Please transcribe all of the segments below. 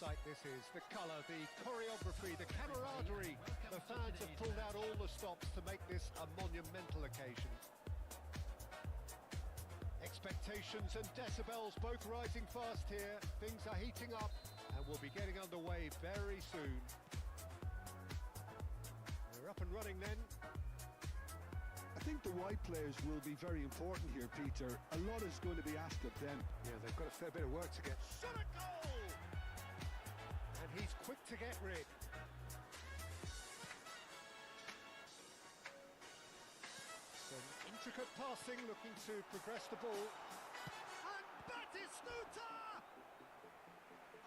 sight this is. The colour, the choreography, the camaraderie. The fans have pulled out all the stops to make this a monumental occasion. Expectations and decibels both rising fast here. Things are heating up and we'll be getting underway very soon. We're up and running then. I think the wide players will be very important here, Peter. A lot is going to be asked of them. Yeah, they've got a fair bit of work to get. Shot a goal! And he's quick to get rid. Some intricate passing, looking to progress the ball. And Batistuta!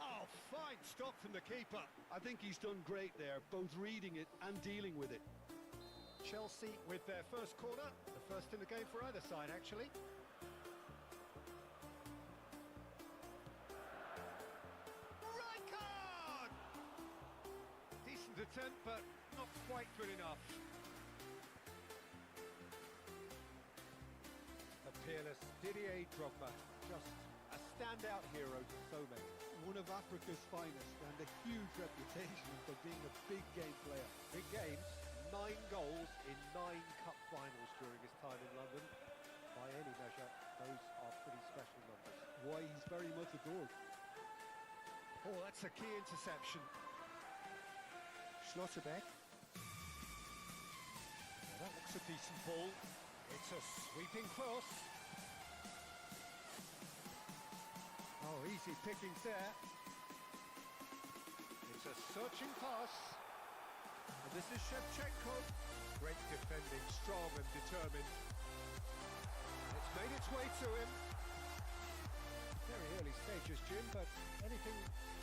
Oh, fine stop from the keeper. I think he's done great there, both reading it and dealing with it. Chelsea with their first corner, the first in the game for either side, actually. Rijkaard! Decent attempt, but not quite good enough. A peerless Didier Drogba, just a standout hero to so many. One of Africa's finest and a huge reputation for being a big game player. Big games, 9 goals in 9 cup finals during his time in London. By any measure, those are pretty special numbers. Why, he's very much adored. Oh, that's a key interception. Schlotterbeck. Well, that looks a decent ball. It's a sweeping cross. Oh, easy pickings there. It's a searching pass. And this is Shevchenko. Great defending, strong and determined. It's made its way to him. Very early stages, Jim, but anything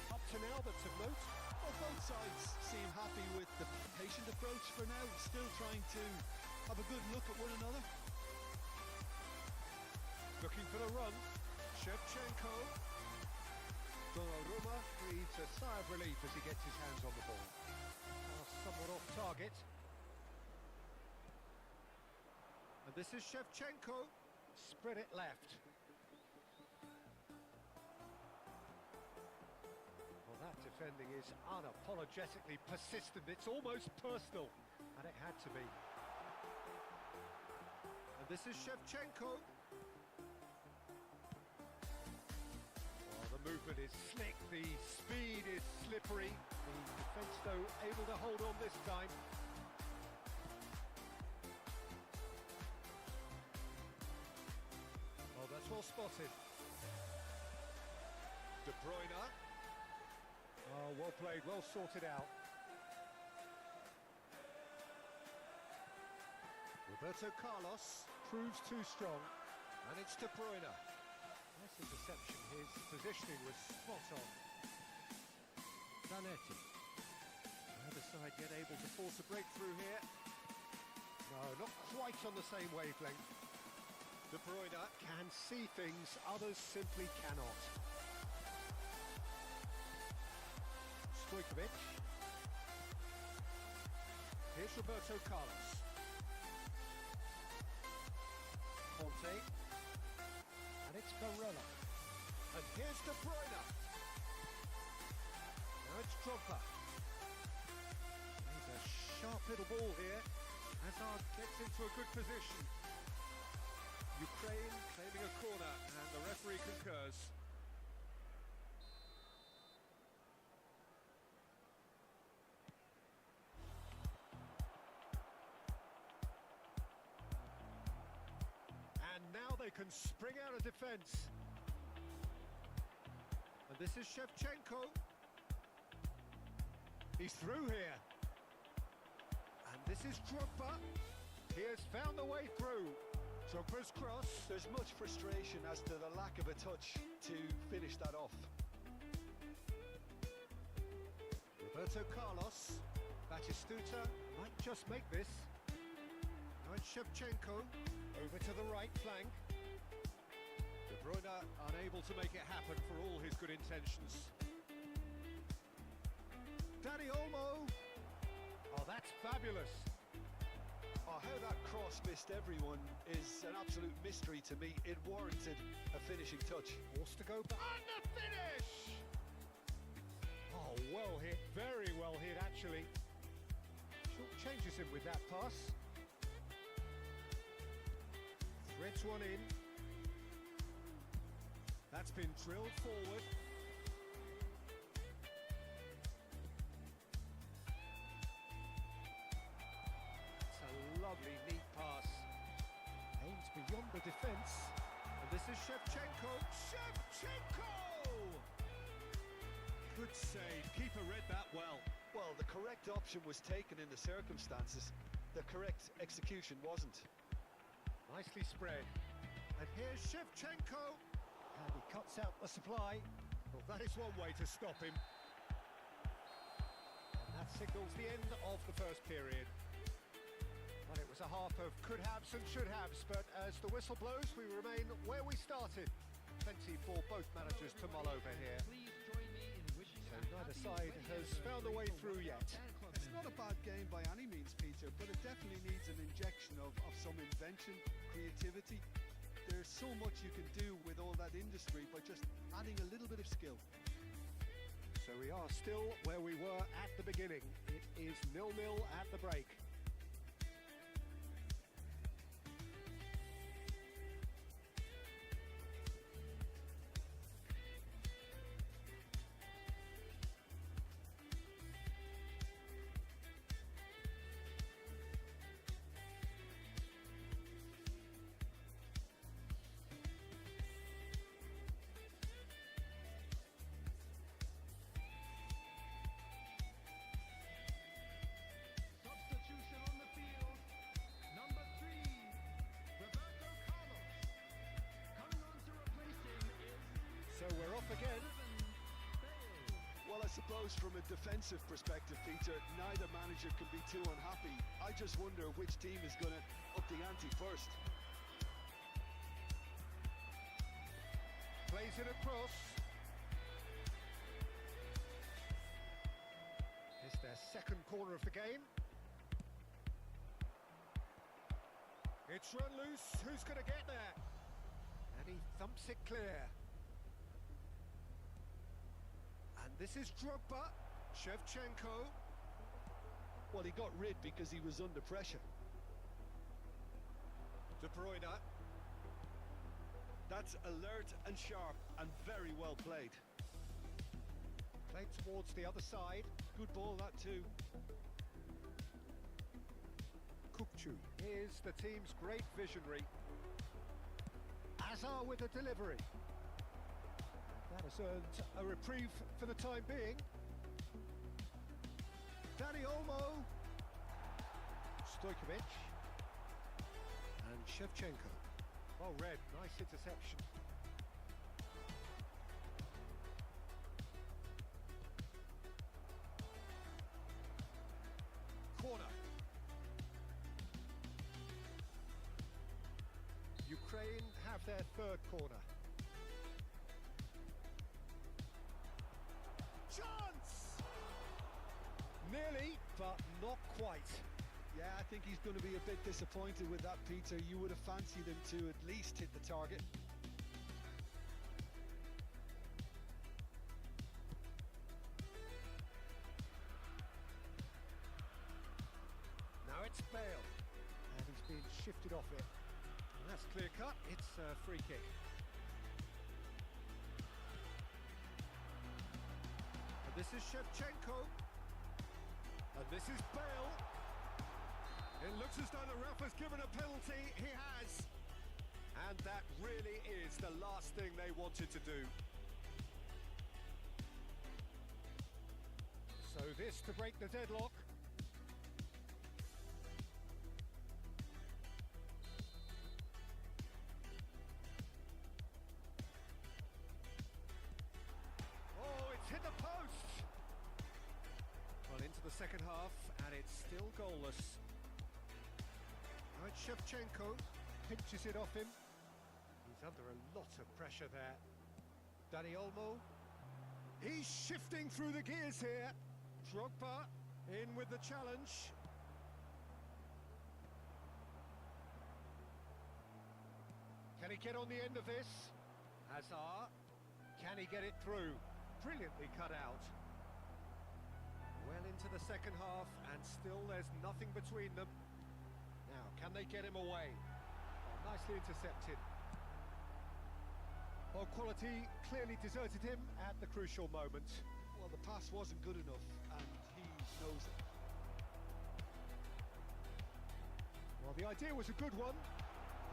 up to now that's of note? Well, both sides seem happy with the patient approach for now, still trying to have a good look at one another. Looking for the run. Shevchenko. Donnarumma breathes a sigh of relief as he gets his hands on the ball. Somewhat off target. And this is Shevchenko. Spread it left. Well, that defending is unapologetically persistent. It's almost personal. And it had to be. And this is Shevchenko. The movement is slick, the speed is slippery. The defence, though, able to hold on this time. Oh, that's well spotted. De Bruyne. Oh, well played, well sorted out. Roberto Carlos proves too strong. And it's De Bruyne. Nice interception, his positioning was spot on. Donnattu. Either side yet able to force a breakthrough here. No, not quite on the same wavelength. De Bruyne can see things others simply cannot. Stojkovic. Here's Roberto Carlos. Conte. And it's Barella. And here's De Bruyne. Now it's Drogba. He's a sharp little ball here. Hazard gets into a good position. Ukraine claiming a corner, and the referee concurs. And now they can spring out of defence. And this is Shevchenko. He's through here. And this is Drogba. He has found the way through. Drogba's cross. There's much frustration as to the lack of a touch to finish that off. Roberto Carlos. Batistuta might just make this. Now it's Shevchenko. Over to the right flank. De Bruyne unable to make it happen for all his good intentions. Dani Olmo. Oh, that's fabulous. Oh, how that cross missed everyone is an absolute mystery to me. It warranted a finishing touch. Forced to go back. And the finish! Oh, well hit, very well hit actually. Short changes him with that pass. Threads one in. That's been drilled forward. It's a lovely, neat pass. Aims beyond the defence. And this is Shevchenko. Shevchenko! Good save. Keeper read that well. Well, the correct option was taken in the circumstances. The correct execution wasn't. Nicely spread. And here's Shevchenko. And he cuts out the supply. Well, that is one way to stop him. And that signals the end of the first period. Well, it was a half of could-haves and should-haves, but as the whistle blows, we remain where we started. Plenty for both managers to mull over here. So neither side has found a way through yet. It's not a bad game by any means, Peter, but it definitely needs an injection of some invention, creativity. There's so much you can do with all that industry by just adding a little bit of skill. So we are still where we were at the beginning. It is 0-0 at the break. So we're off again. Well, I suppose from a defensive perspective, Peter, neither manager can be too unhappy. I just wonder which team is going to up the ante first. Plays it across. It's their second corner of the game. It's run loose. Who's going to get there? And he thumps it clear. And this is Drogba. Shevchenko. Well, he got rid because he was under pressure. De Bruyne. That's alert and sharp and very well played. Played towards the other side. Good ball, that too. Kukcu is the team's great visionary. Azar with a delivery. That has earned a reprieve for the time being. Dani Olmo. Stojkovic. And Shevchenko. Well read, nice interception. Corner. Ukraine have their third corner. Chance! Nearly, but not quite. Yeah, I think he's going to be a bit disappointed with that, Peter. You would have fancied him to at least hit the target. Now it's Bale. And he's been shifted off it. And that's clear cut. It's a free kick. And this is Shevchenko. And this is Bale. It looks as though the ref has given a penalty. He has. And that really is the last thing they wanted to do. So this to break the deadlock. Oh, it's hit the post. Well, into the second half, and it's still goalless. Now it's Shevchenko, pinches it off him. He's under a lot of pressure there. Dani Olmo. He's shifting through the gears here. Drogba in with the challenge. Can he get on the end of this? Hazard. Can he get it through? Brilliantly cut out. Well into the second half, and still there's nothing between them. Now, can they get him away? Oh, nicely intercepted. Ball quality clearly deserted him at the crucial moment. Well, the pass wasn't good enough, and he knows it. Well, the idea was a good one.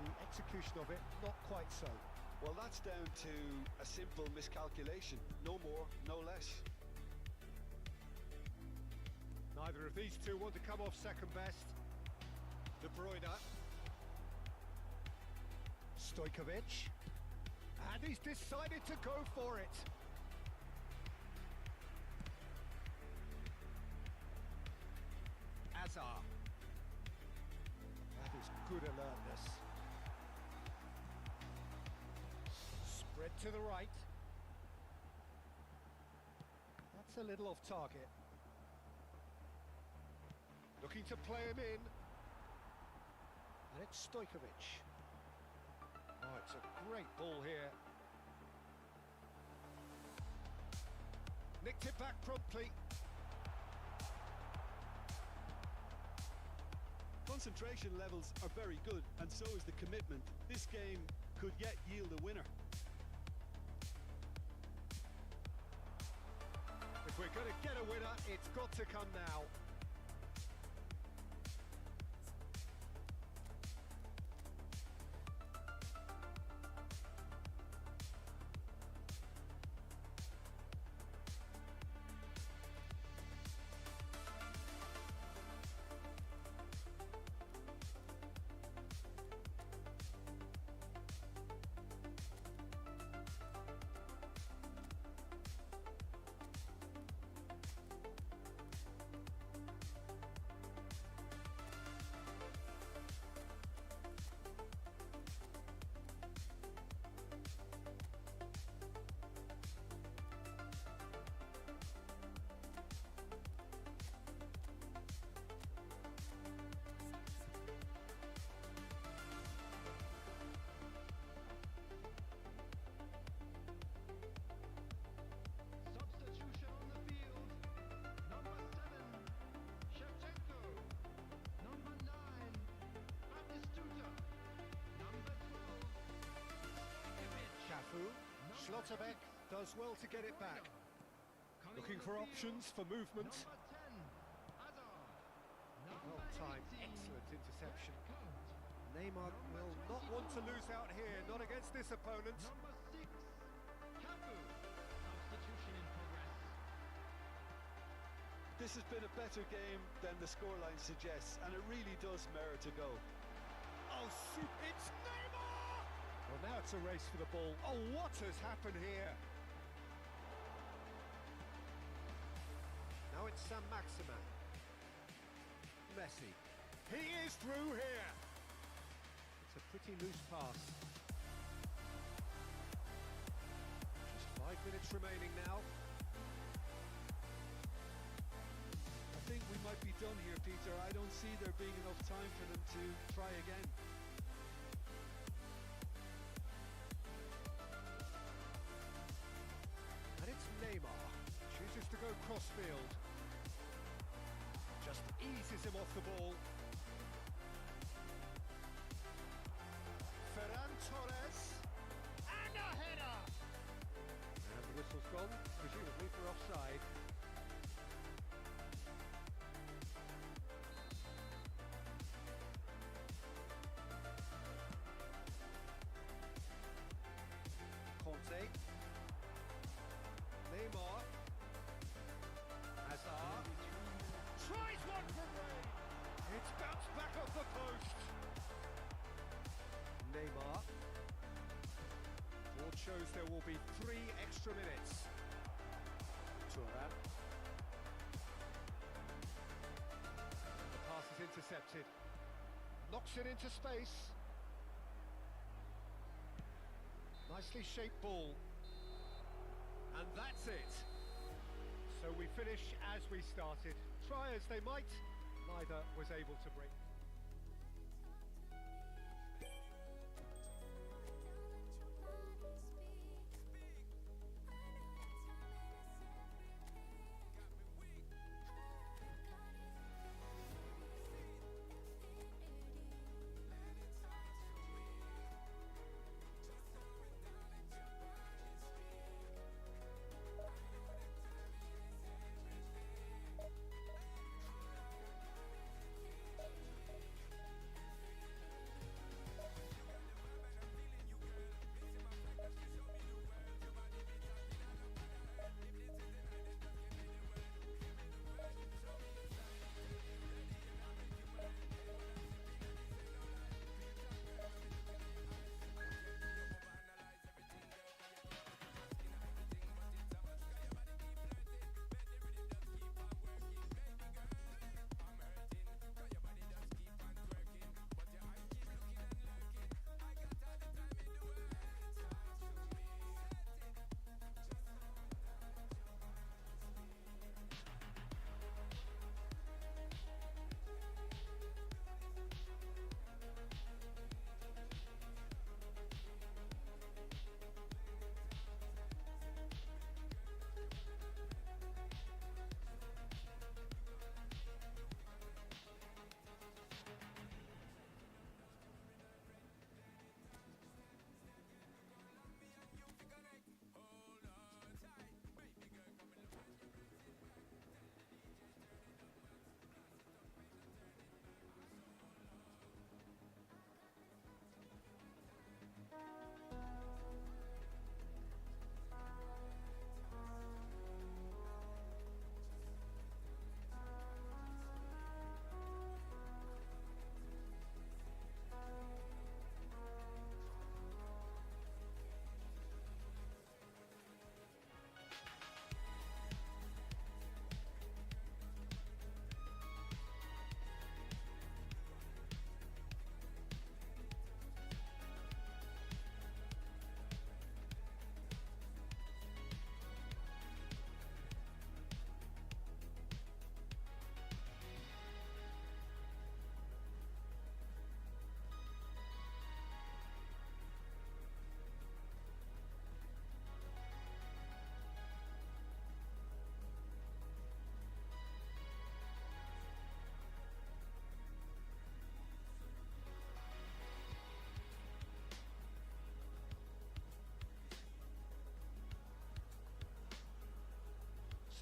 The execution of it, not quite so. Well, that's down to a simple miscalculation. No more, no less. Neither of these two want to come off second best. De Bruyne. Stojkovic. And he's decided to go for it. Azar. That is good alertness. Spread to the right. That's a little off target. Looking to play him in. And it's Stojkovic. Oh, it's a great ball here. Nicked it back promptly. Concentration levels are very good, and so is the commitment. This game could yet yield a winner. If we're going to get a winner, it's got to come now. Schlotterbeck does well to get it back. Looking for options for movement. Well timed, excellent interception. Neymar will not want to lose out here, not against this opponent. This has been a better game than the scoreline suggests, and it really does merit a go. Oh, it's Neymar! Well, now it's a race for the ball. Oh, what has happened here? Now it's Sam Maximan. Messi. He is through here. It's a pretty loose pass. Just 5 minutes remaining now. I think we might be done here, Peter. I don't see there being enough time for them to try again. And it's Neymar. Chooses to go crossfield. Just eases him off the ball. Ferran Torres. And a header! And the whistle's gone, presumably for offside. Conte. Neymar. Hazard. Tries one from range. It's bounced back off the post. Neymar. Board shows there will be 3 extra minutes. Thuram. The pass is intercepted. Knocks it into space. Nicely shaped ball. And that's it. So we finish as we started. Try as they might, neither was able to break.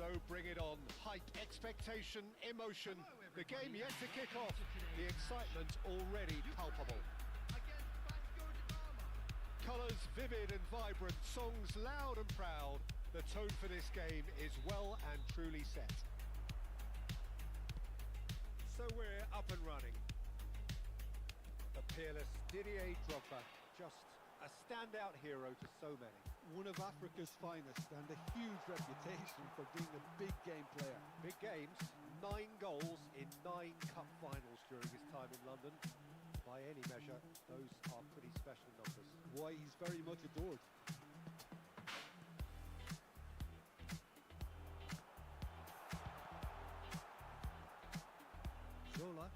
So bring it on. Hype, expectation, emotion. The game yet to kick off. The excitement already palpable. Colours vivid and vibrant, songs loud and proud. The tone for this game is well and truly set. So we're up and running. The peerless Didier Drogba, just a standout hero to so many. One of Africa's finest and a huge reputation for being a big game player. Big games, 9 goals in 9 cup finals during his time in London. By any measure, those are pretty special numbers. Why, he's very much adored. Zola.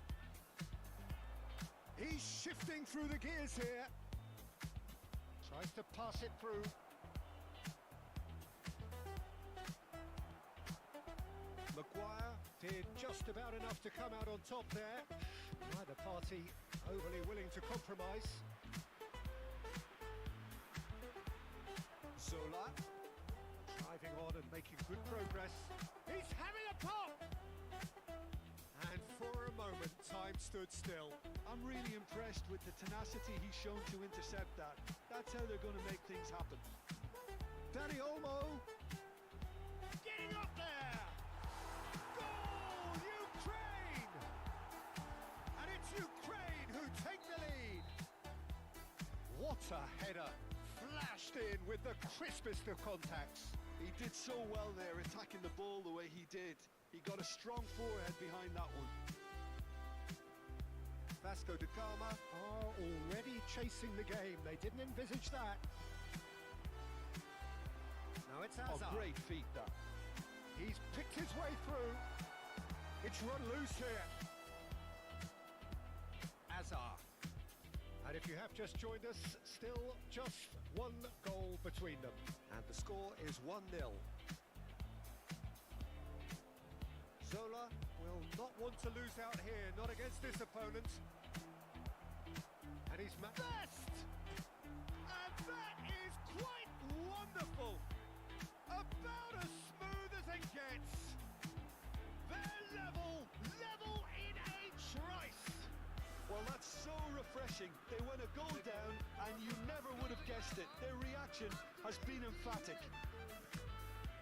He's shifting through the gears here. Tries to pass it through. Maguire did just about enough to come out on top there. Neither party overly willing to compromise. Zola driving on and making good progress. He's having a pop! And for a moment, time stood still. I'm really impressed with the tenacity he's shown to intercept that. That's how they're going to make things happen. Danny Olmo getting up there. Goal, Ukraine! And it's Ukraine who take the lead. What a header. Flashed in with the crispest of contacts. He did so well there, attacking the ball the way he did. He got a strong forehead behind that one. Vasco da Gama are already chasing the game. They didn't envisage that. Now it's Hazard. Oh, great feat that. He's picked his way through. It's run loose here. Hazard. And if you have just joined us, still just 1 goal between them. And the score is 1-0. Zola will not want to lose out here, not against this opponent. And he's best! And that is quite wonderful! About as smooth as it gets. They're level in a trice. Well, that's so refreshing. They went a goal down and you never would have guessed it. Their reaction has been emphatic.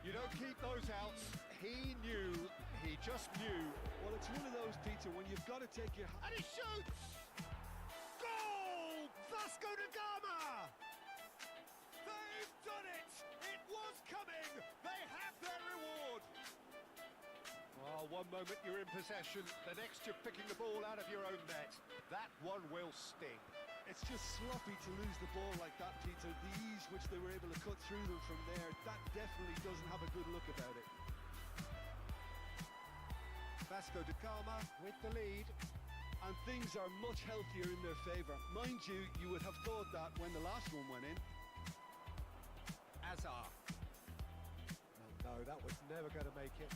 You don't keep those out. He knew, he just knew. Well, it's one of those, Peter, when you've got to take your... And he shoots! Goal! Vasco da Gama! They've done it! It was coming! They have their reward! Well, one moment you're in possession, the next you're picking the ball out of your own net. That one will sting. It's just sloppy to lose the ball like that, Peter. The ease which they were able to cut through them from there, that definitely doesn't have a good look about it. Vasco da Gama with the lead. And things are much healthier in their favour. Mind you, you would have thought that when the last one went in. Hazard. No, that was never going to make it.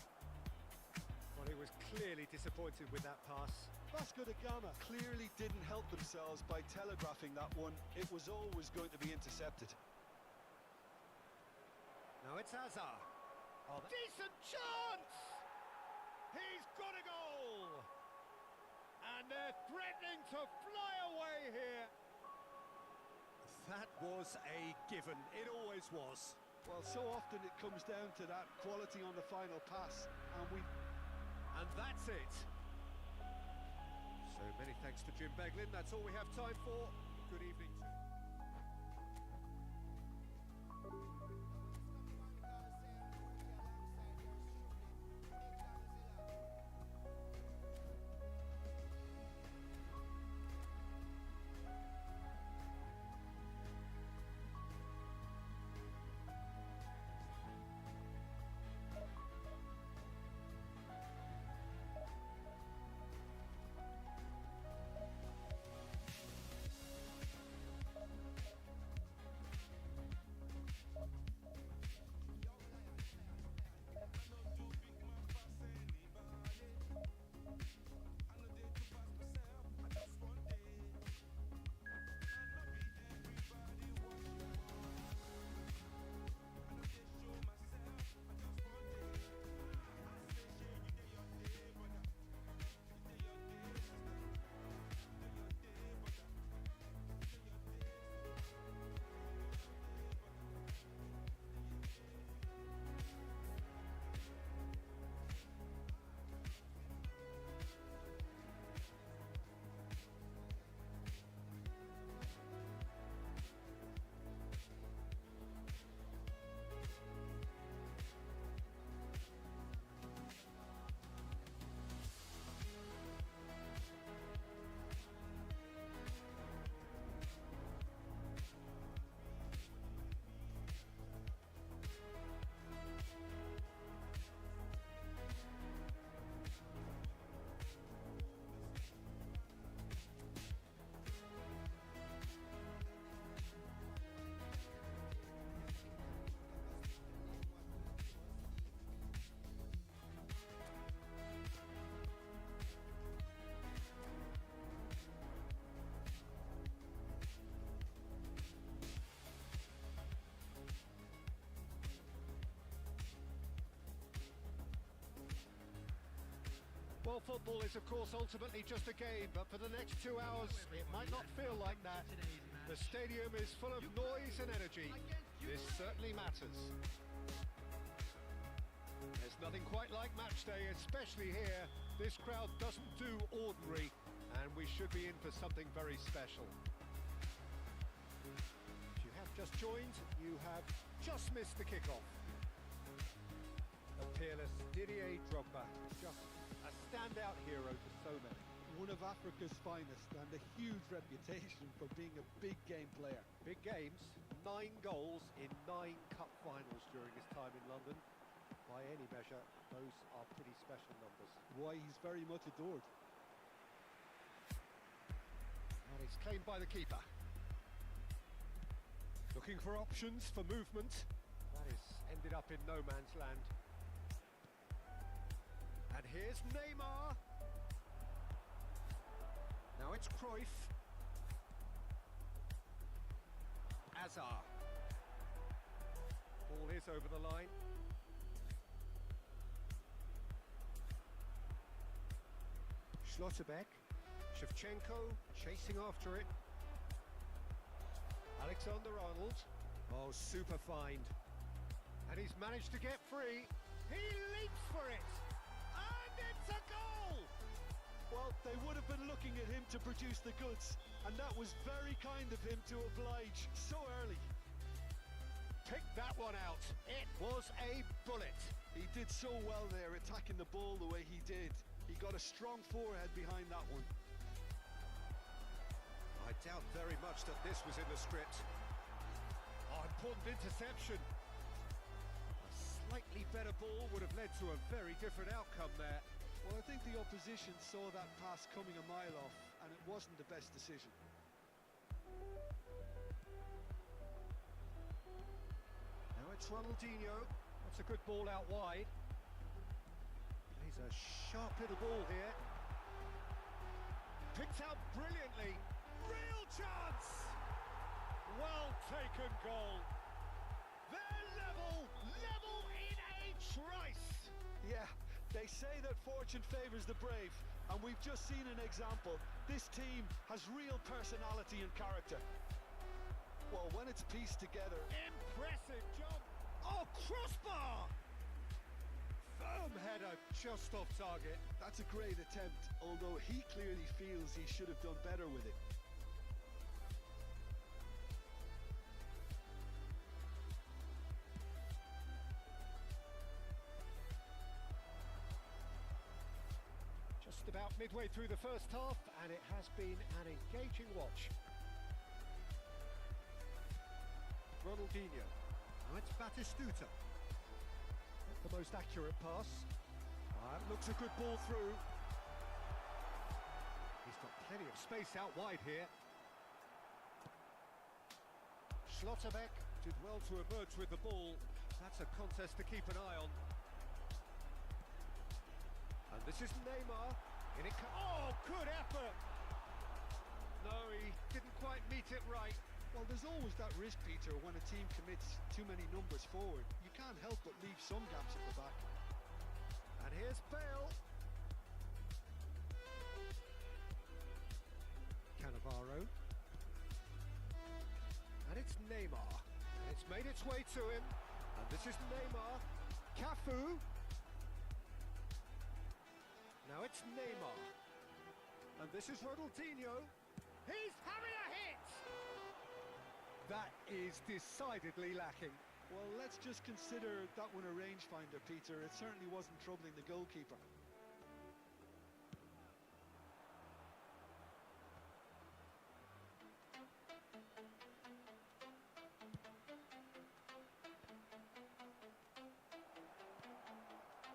Well, he was clearly disappointed with that pass. Vasco da Gama clearly didn't help themselves by telegraphing that one. It was always going to be intercepted. Now it's Hazard. Oh, decent chance! He's got a goal! And they're threatening to fly away here. That was a given. It always was. Well, so often it comes down to that quality on the final pass. And that's it. So many thanks to Jim Beglin. That's all we have time for. Good evening to you. Well, football is, of course, ultimately just a game, but for the next 2 hours, it might not feel like that. The stadium is full of noise and energy. This certainly matters. There's nothing quite like match day, especially here. This crowd doesn't do ordinary, and we should be in for something very special. If you have just joined, you have just missed the kickoff. The peerless Didier Drogba, just a standout hero to so many. One of Africa's finest and a huge reputation for being a big game player. Big games, 9 goals in 9 cup finals during his time in London. By any measure, those are pretty special numbers. Why, he's very much adored. And it's claimed by the keeper. Looking for options for movement. That has ended up in no man's land. And here's Neymar. Now it's Cruyff. Azar. Ball is over the line. Schlotterbeck. Shevchenko chasing after it. Alexander-Arnold. Oh, super find. And he's managed to get free. He leaps for it. And it's a goal! Well, they would have been looking at him to produce the goods, and that was very kind of him to oblige so early. Pick that one out. It was a bullet. He did so well there, attacking the ball the way he did. He got a strong forehead behind that one. I doubt very much that this was in the script. Oh, important interception. A slightly better ball would have led to a very different outcome there. Well, I think the opposition saw that pass coming a mile off, and it wasn't the best decision. Now it's Ronaldinho. That's a good ball out wide. Plays a sharp little ball here. Picked out brilliantly. Real chance! Well taken goal. They're level in a trice. Yeah, they say that fortune favours the brave, and we've just seen an example. This team has real personality and character. Well, when it's pieced together... Impressive job. Oh, crossbar! Firm header just off target. That's a great attempt, although he clearly feels he should have done better with it. Just about midway through the first half, and it has been an engaging watch. Ronaldinho. Now it's Batistuta. Not the most accurate pass. That looks a good ball through. He's got plenty of space out wide here. Schlotterbeck did well to emerge with the ball. That's a contest to keep an eye on. And this is Neymar. In it oh, good effort! No, he didn't quite meet it right. Well, there's always that risk, Peter, when a team commits too many numbers forward. You can't help but leave some gaps at the back. And here's Bale. Cannavaro. And it's Neymar. And it's made its way to him. And this is Neymar. Cafu. Now it's Neymar. And this is Ronaldinho. He's having a hit! That is decidedly lacking. Well, let's just consider that one a rangefinder, Peter. It certainly wasn't troubling the goalkeeper.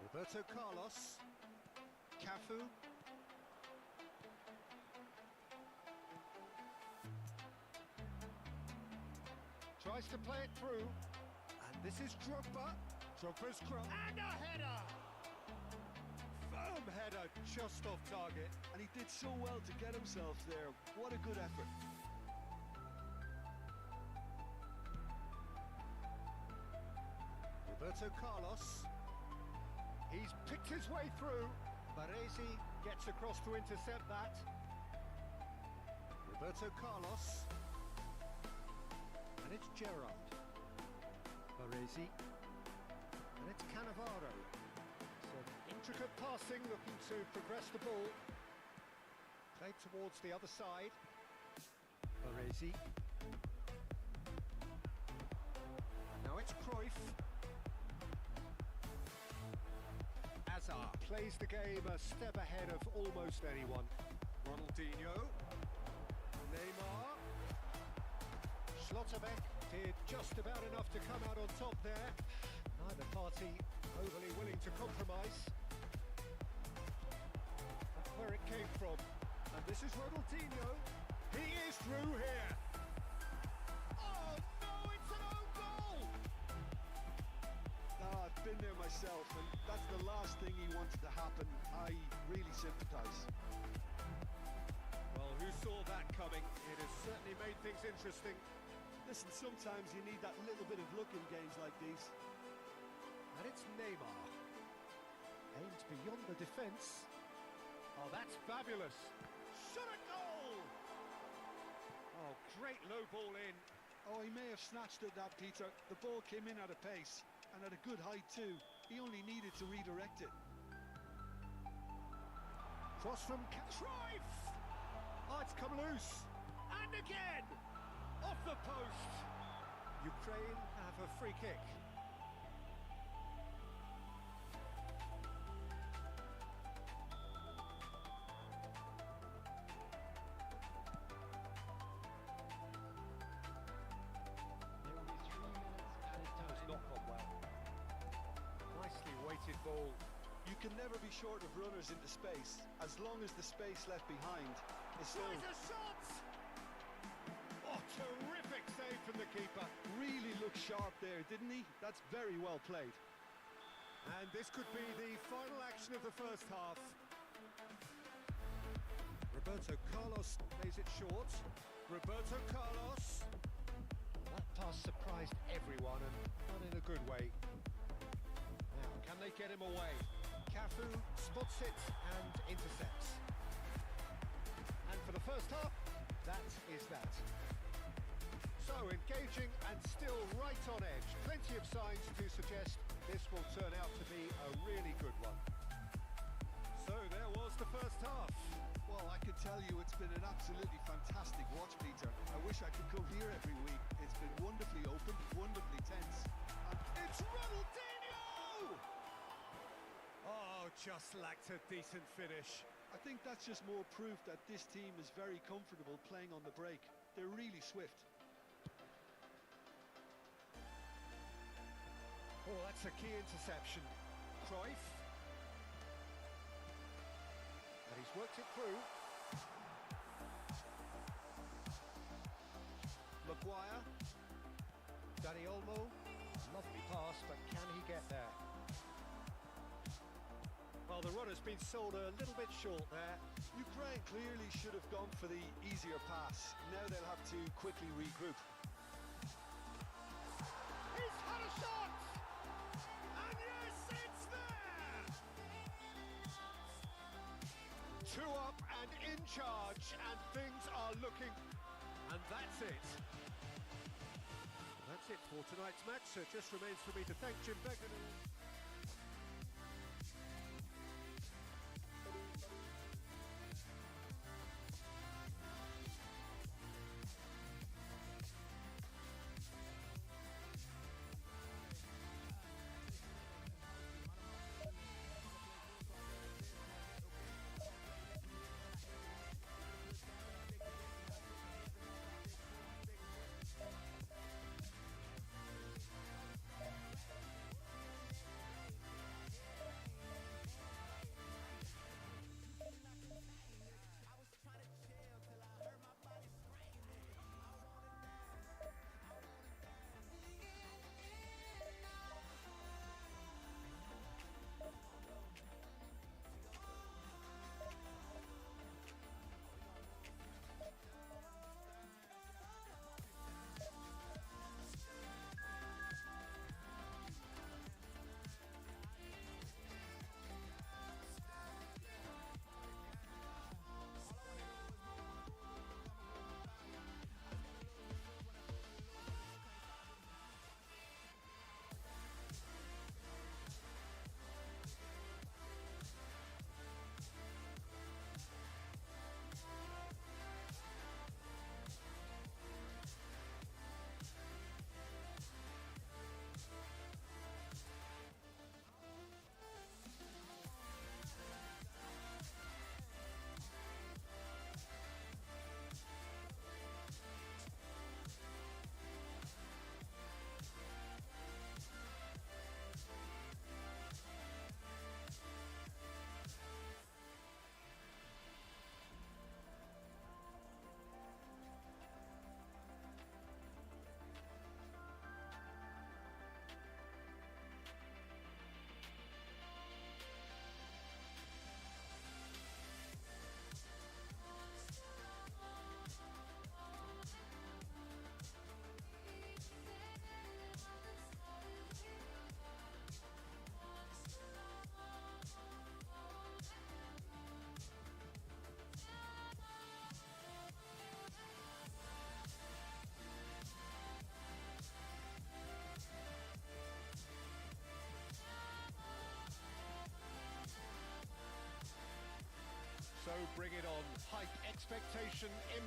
Roberto Carlos. Cafu. Tries to play it through. And this is Drogba. Drogba's cross. And a header! Firm header just off target. And he did so well to get himself there. What a good effort. Roberto Carlos. He's picked his way through. Baresi Gets across to intercept that. Roberto Carlos. And it's Gerrard. Baresi. And it's Cannavaro. Some intricate passing, looking to progress the ball. Played towards the other side. Baresi. Now it's Cruyff. Hazard plays the game a step ahead of almost anyone. Ronaldinho. Neymar. Schlotterbeck did just about enough to come out on top there. Neither party overly willing to compromise. That's where it came from. And this is Ronaldinho. He is through here. Oh no, it's an own goal! I've been there myself, and that's the last thing he wanted to happen. I really sympathise. Well, who saw that coming? It has certainly made things interesting. Listen, sometimes you need that little bit of luck in games like these. And it's Neymar. Aimed beyond the defence. Oh, that's fabulous. Shot a goal! Oh, great low ball in. Oh, he may have snatched at that, Peter. The ball came in at a pace, and at a good height too. He only needed to redirect it. Cross from Cruyff! Oh, it's come loose. And again! Off the post! Ukraine have a free kick. Ball. You can never be short of runners into space, as long as the space left behind is still... Tries a shot! Oh, terrific save from the keeper. Really looked sharp there, didn't he? That's very well played. And this could be the final action of the first half. Roberto Carlos plays it short. Roberto Carlos. That pass surprised everyone, and not in a good way. Can they get him away? Cafu spots it and intercepts. And for the first half, that is that. So engaging and still right on edge. Plenty of signs to suggest this will turn out to be a really good one. So there was the first half. Well, I can tell you it's been an absolutely fantastic watch, Peter. I wish I could come here every week. It's been wonderfully open, wonderfully tense. And it's Ronaldinho! Oh, just lacked a decent finish. I think that's just more proof that this team is very comfortable playing on the break. They're really swift. Oh, that's a key interception. Cruyff. And he's worked it through. Maguire. Dani Olmo. Lovely pass, but can he get there? Well, the run has been sold a little bit short there. Ukraine clearly should have gone for the easier pass. Now they'll have to quickly regroup. He's had a shot! And yes, it's there! 2 up and in charge, and things are looking... And that's it. That's it for tonight's match, so it just remains for me to thank Jim Beckett.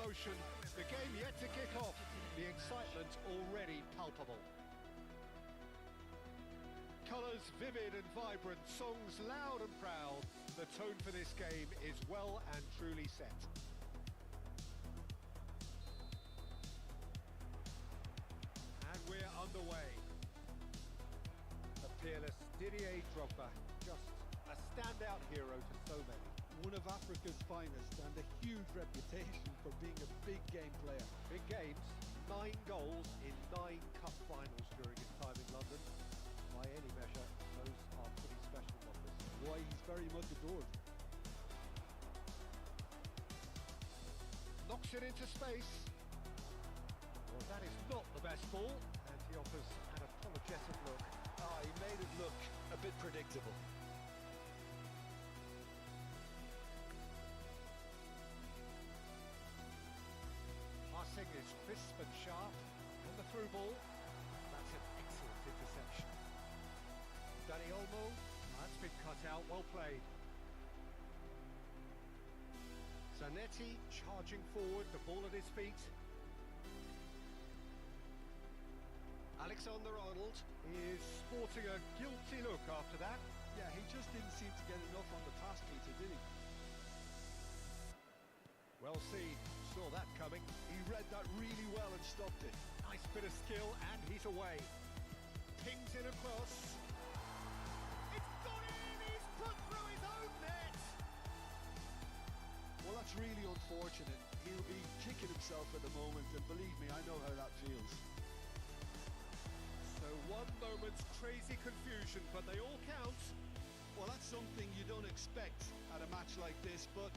emotion. The game yet to kick off. The excitement already palpable. Colours vivid and vibrant, songs loud and proud. The tone for this game is well and truly set. And we're underway. The peerless Didier Drogba, just a standout hero to so many. One of Africa's finest and a huge reputation for being a big game player. Big games, 9 goals in 9 cup finals during his time in London. By any measure, those are pretty special numbers. Why, he's very much adored. Knocks it into space. Well, that is not the best ball, and he offers an apologetic look. Oh, he made it look a bit predictable. Passing is crisp and sharp, and the through ball, that's an excellent interception. Danny Olmo, that's been cut out, well played. Zanetti charging forward, the ball at his feet. Alexander-Arnold is sporting a guilty look after that. Yeah, he just didn't seem to get enough on the pass, Peter, did he? Well seen, saw that coming. He read that really well and stopped it. Nice bit of skill, and he's away. Pings it across. It's gone in, he's put through his own net. Well, that's really unfortunate. He'll be kicking himself at the moment, and believe me, I know how that feels. So one moment's crazy confusion, but they all count. Well, that's something you don't expect at a match like this, but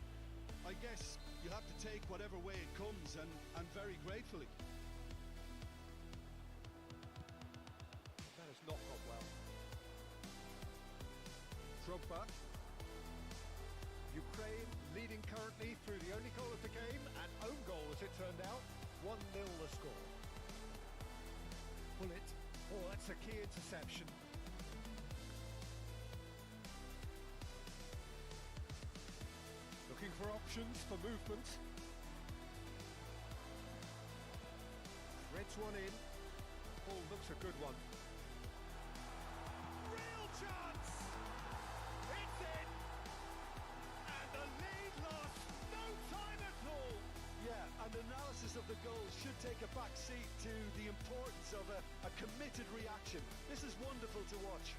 I guess you have to take whatever way it comes, and very gratefully. That has not gone well. Drogba. Ukraine leading currently through the only goal of the game, an own goal as it turned out. 1-0 the score. Bullet. Oh, that's a key interception. Looking for options for movement. Threads one in. Oh, looks a good one. Real chance! It's in! And the lead lost no time at all! Yeah, and analysis of the goal should take a back seat to the importance of a committed reaction. This is wonderful to watch.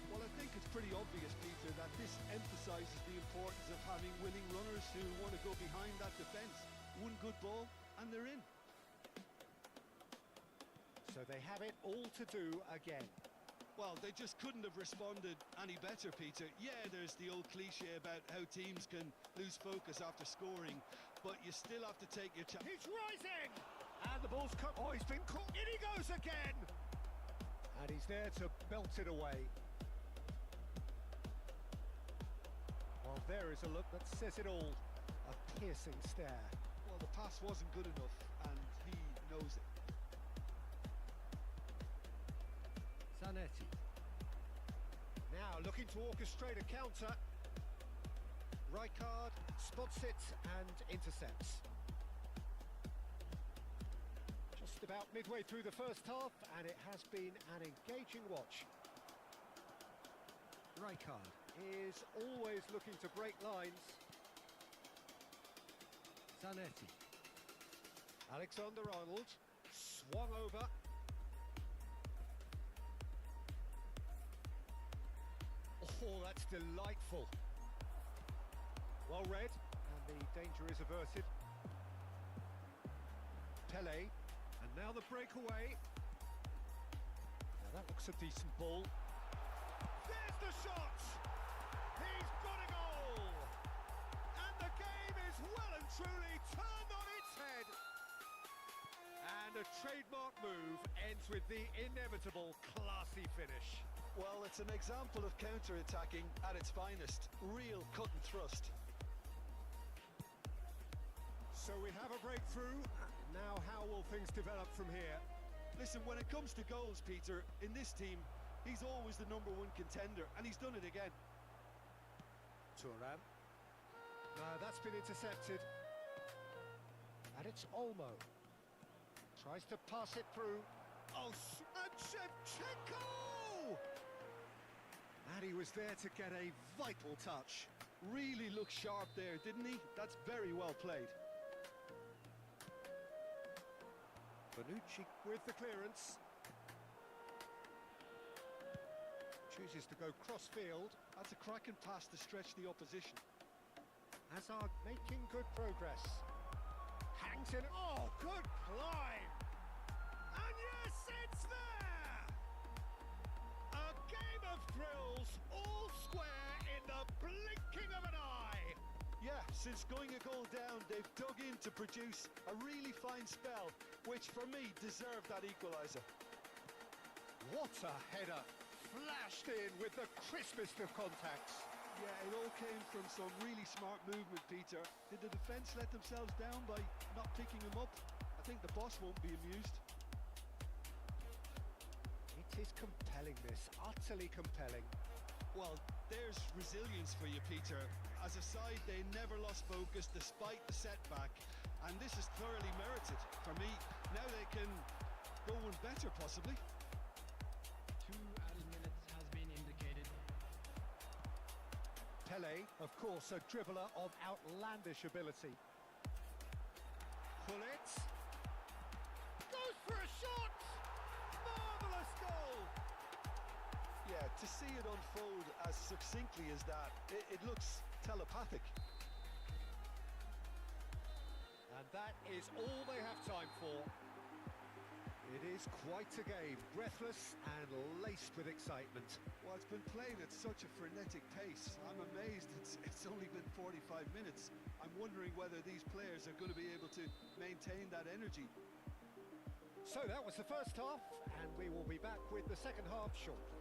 Well, I think it's pretty obvious, Peter, that this emphasises the importance of having willing runners who want to go behind that defence. One good ball, and they're in. So they have it all to do again. Well, they just couldn't have responded any better, Peter. Yeah, there's the old cliche about how teams can lose focus after scoring, but you still have to take your chance. He's rising! And the ball's come. Oh, he's been caught. In he goes again! And he's there to belt it away. Well, there is a look that says it all. A piercing stare. Well, the pass wasn't good enough, and he knows it. Zanetti. Now looking to orchestrate a counter. Rijkaard spots it and intercepts. Just about midway through the first half, and it has been an engaging watch. Rijkaard is always looking to break lines. Zanetti. Alexander-Arnold swung over. Oh, that's delightful. Well read, and the danger is averted. Pele, and now the breakaway. Now that looks a decent ball. There's the shot! He's got a goal! And the game is well and truly turned on its head. And a trademark move ends with the inevitable classy finish. Well, it's an example of counter-attacking at its finest. Real cut and thrust. So we have a breakthrough. Now how will things develop from here? Listen, when it comes to goals, Peter, in this team, he's always the #1 contender, and he's done it again. Thuram. No, that's been intercepted. And it's Olmo. Tries to pass it through. Oh, and Shevchenko! And he was there to get a vital touch. Really looked sharp there, didn't he? That's very well played. Bonucci with the clearance. Chooses to go cross-field. That's a cracking pass to stretch the opposition. Hazard making good progress. Hangs in. Oh, good climb! And yes, it's there! A game of thrills, all square in the blinking of an eye. Yeah, since going a goal down, they've dug in to produce a really fine spell, which for me deserved that equaliser. What a header! Flashed in with the crispest of contacts. Yeah, it all came from some really smart movement, Peter. Did the defence let themselves down by not picking him up? I think the boss won't be amused. It is compelling, this. Utterly compelling. Well, there's resilience for you, Peter. As a side, they never lost focus despite the setback, and this is thoroughly merited. For me, now they can go one better, possibly. 2 added minutes has been indicated. Pele, of course, a dribbler of outlandish ability. Pull it. Goes for a shot! Marvellous goal! Yeah, to see it unfold as succinctly as that, it looks telepathic. And that is all they have time for. It is quite a game, breathless and laced with excitement. Well, it's been played at such a frenetic pace. I'm amazed it's only been 45 minutes. I'm wondering whether these players are going to be able to maintain that energy. So that was the first half, and we will be back with the second half shortly.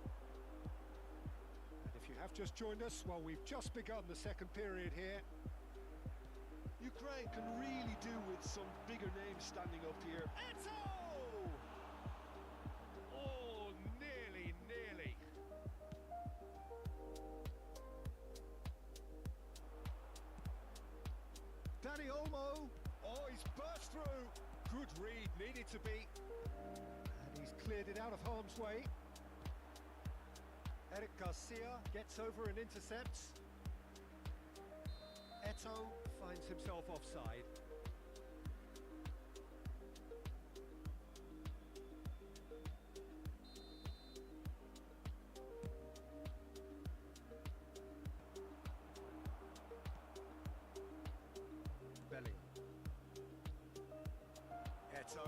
And if you have just joined us, well, we've just begun the second period here. Ukraine can really do with some bigger names standing up here. Eto! Oh, nearly. Danny Olmo. Oh, he's burst through. Good read, needed to be. And he's cleared it out of harm's way. Eric Garcia gets over and intercepts. Eto finds himself offside. Bellingham. Eto.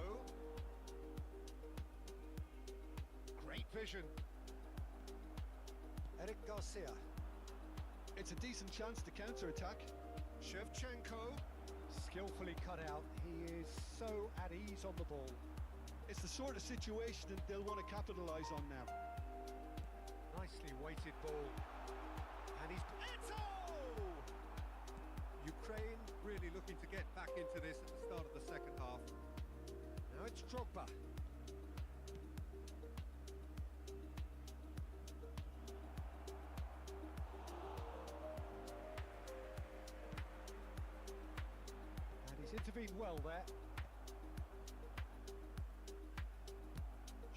Great vision. Eric Garcia. It's a decent chance to counter-attack. Shevchenko, skillfully cut out. He is so at ease on the ball. It's the sort of situation that they'll want to capitalise on now. Nicely weighted ball. And he's... Eto! Ukraine really looking to get back into this at the start of the second half. Now it's Drogba. Intervened well there.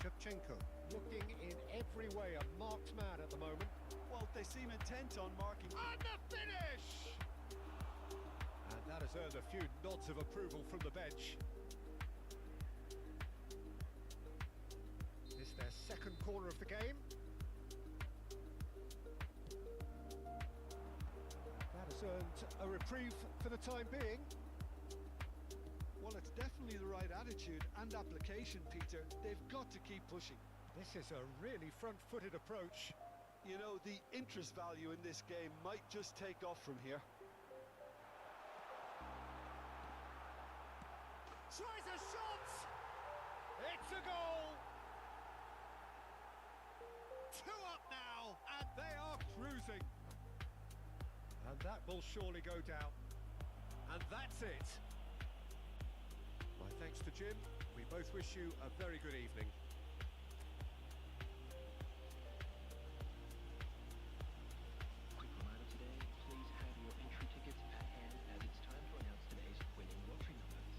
Shevchenko looking in every way a marked man at the moment. Well, they seem intent on marking. And the finish! And that has earned a few nods of approval from the bench. It's their second corner of the game. That has earned a reprieve for the time being. Well, it's definitely the right attitude and application, Peter. They've got to keep pushing. This is a really front-footed approach. You know, the interest value in this game might just take off from here. Tries a shot! It's a goal! 2 up now, and they are cruising. And that will surely go down. And that's it. My thanks to Jim. We both wish you a very good evening. Quick reminder today, please have your entry tickets at hand as it's time to announce today's winning lottery numbers.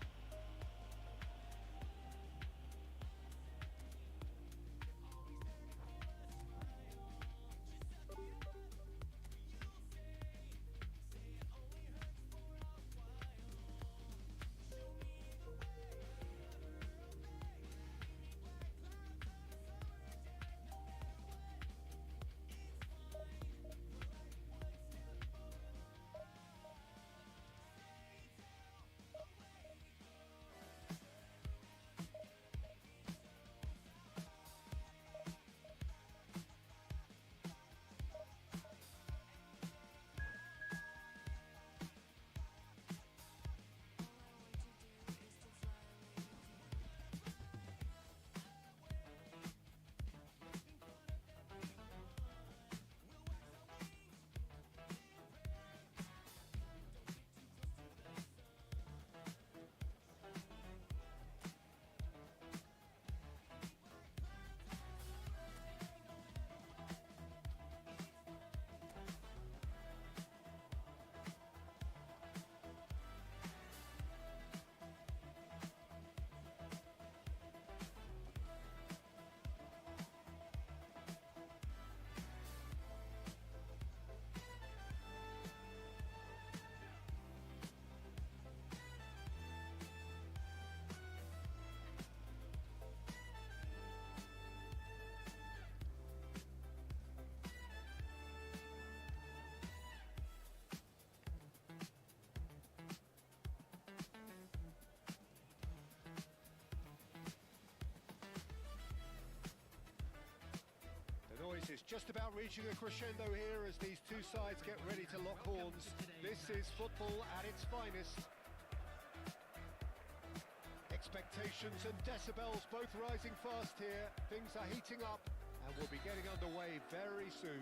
just about reaching a crescendo here as these two sides get ready to lock horns. This is football at its finest. Expectations and decibels both rising fast here. Things are heating up and we'll be getting underway very soon.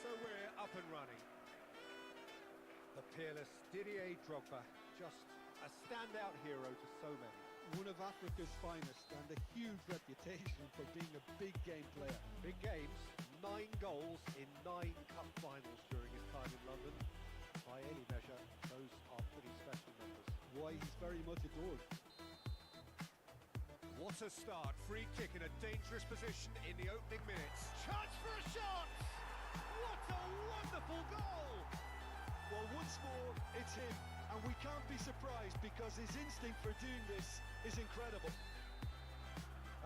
So we're up and running. The peerless Didier Drogba, just a standout hero to so many. One of Africa's finest and a huge reputation for being a big game player. Big games, 9 goals in 9 cup finals during his time in London. By any measure, those are pretty special numbers. Why, he's very much adored. What a start, free kick in a dangerous position in the opening minutes. Chance for a shot! What a wonderful goal! Well, once more, it's him, and we can't be surprised because his instinct for doing this is incredible.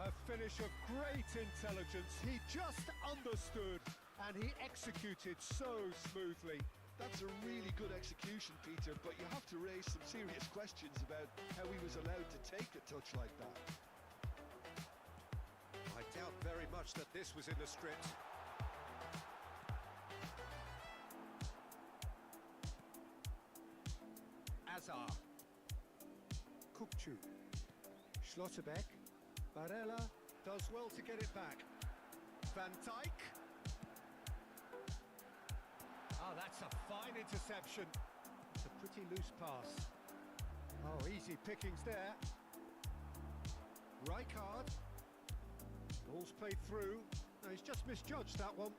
A finish of great intelligence. He just understood and he executed so smoothly. That's a really good execution, Peter, but you have to raise some serious questions about how he was allowed to take a touch like that. I doubt very much that this was in the script. Azar, Kukcu, Schlotterbeck, Barella does well to get it back. Van Dijk. Oh, that's a fine interception. It's a pretty loose pass. Oh, easy pickings there. Rijkaard. Ball's played through. No, he's just misjudged that one.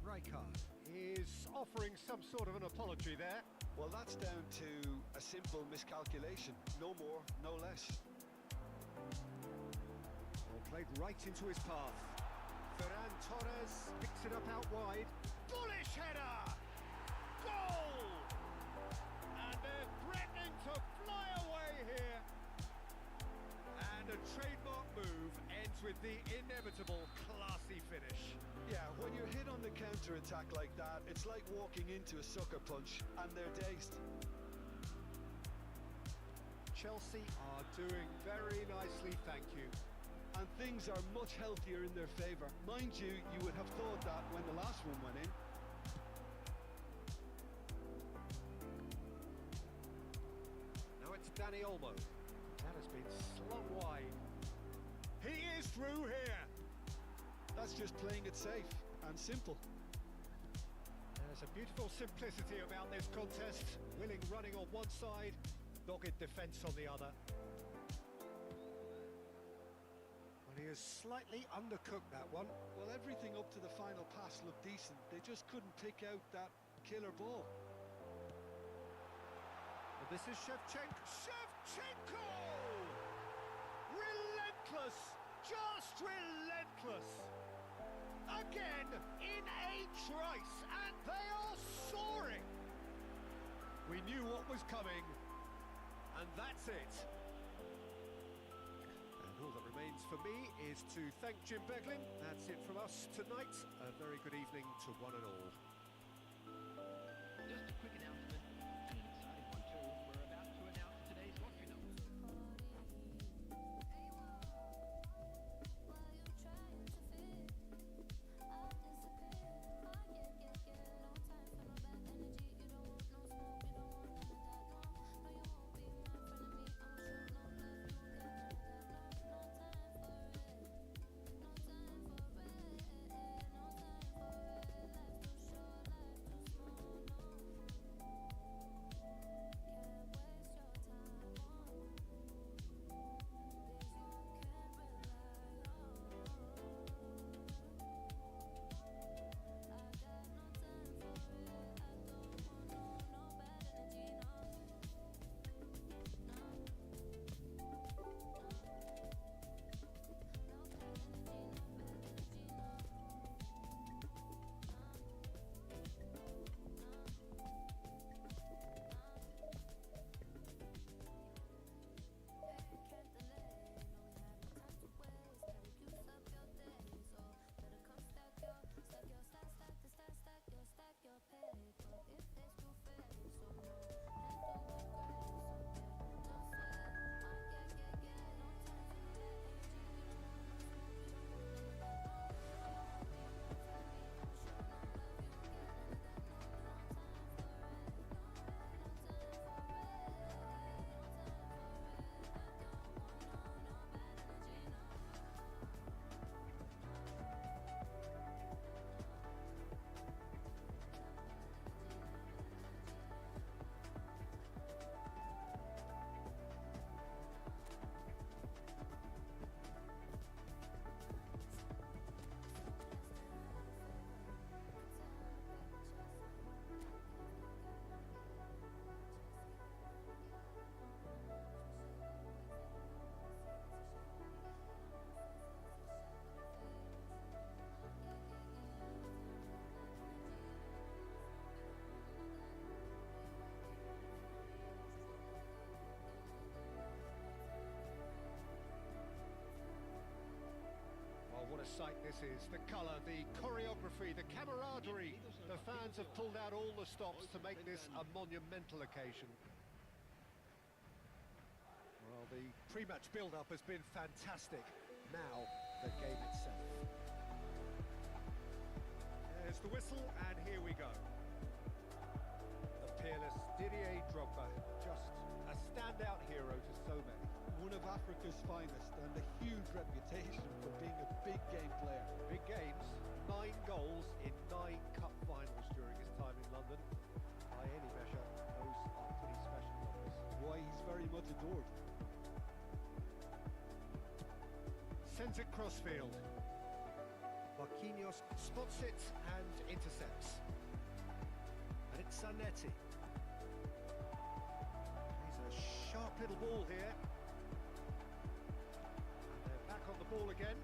Rijkaard is offering some sort of an apology there. Well, that's down to a simple miscalculation. No more, no less. Ball played right into his path. Ferran Torres picks it up out wide. Bullish header! Goal! And they're threatening to fly away here. And a trademark move ends with the inevitable classy finish. Yeah, when you're hit on the counter-attack like that, it's like walking into a sucker punch and they're dazed. Chelsea are doing very nicely, thank you. And things are much healthier in their favour. Mind you, you would have thought that when the last one went in. Now it's Danny Olmo. That has been slung wide. He is through here. That's just playing it safe and simple. There's a beautiful simplicity about this contest. Willing running on one side, dogged defence on the other. Well, he has slightly undercooked that one. Well, everything up to the final pass looked decent. They just couldn't pick out that killer ball. And this is Shevchenko! Relentless! Just relentless! Again, in a trice, and they are soaring! We knew what was coming, and that's it. And all that remains for me is to thank Jim Beglin. That's it from us tonight. A very good evening to one and all. Just a quick announcement, and an exciting one too. We're about to announce today's lottery numbers. this is, the colour, the choreography, the camaraderie. The fans have pulled out all the stops to make this a monumental occasion. Well, the pre-match build-up has been fantastic. Now, the game itself. There's the whistle, and here we go. The peerless Didier Drogba, just a standout hero to so many. One of Africa's finest and a huge reputation for being a big game player. Big games, 9 goals in 9 cup finals during his time in London. By any measure, those are pretty special numbers. Why, he's very much adored. Sends it crossfield. Marquinhos spots it and intercepts. And it's Zanetti. He's a sharp little ball here. And they're back on the ball again.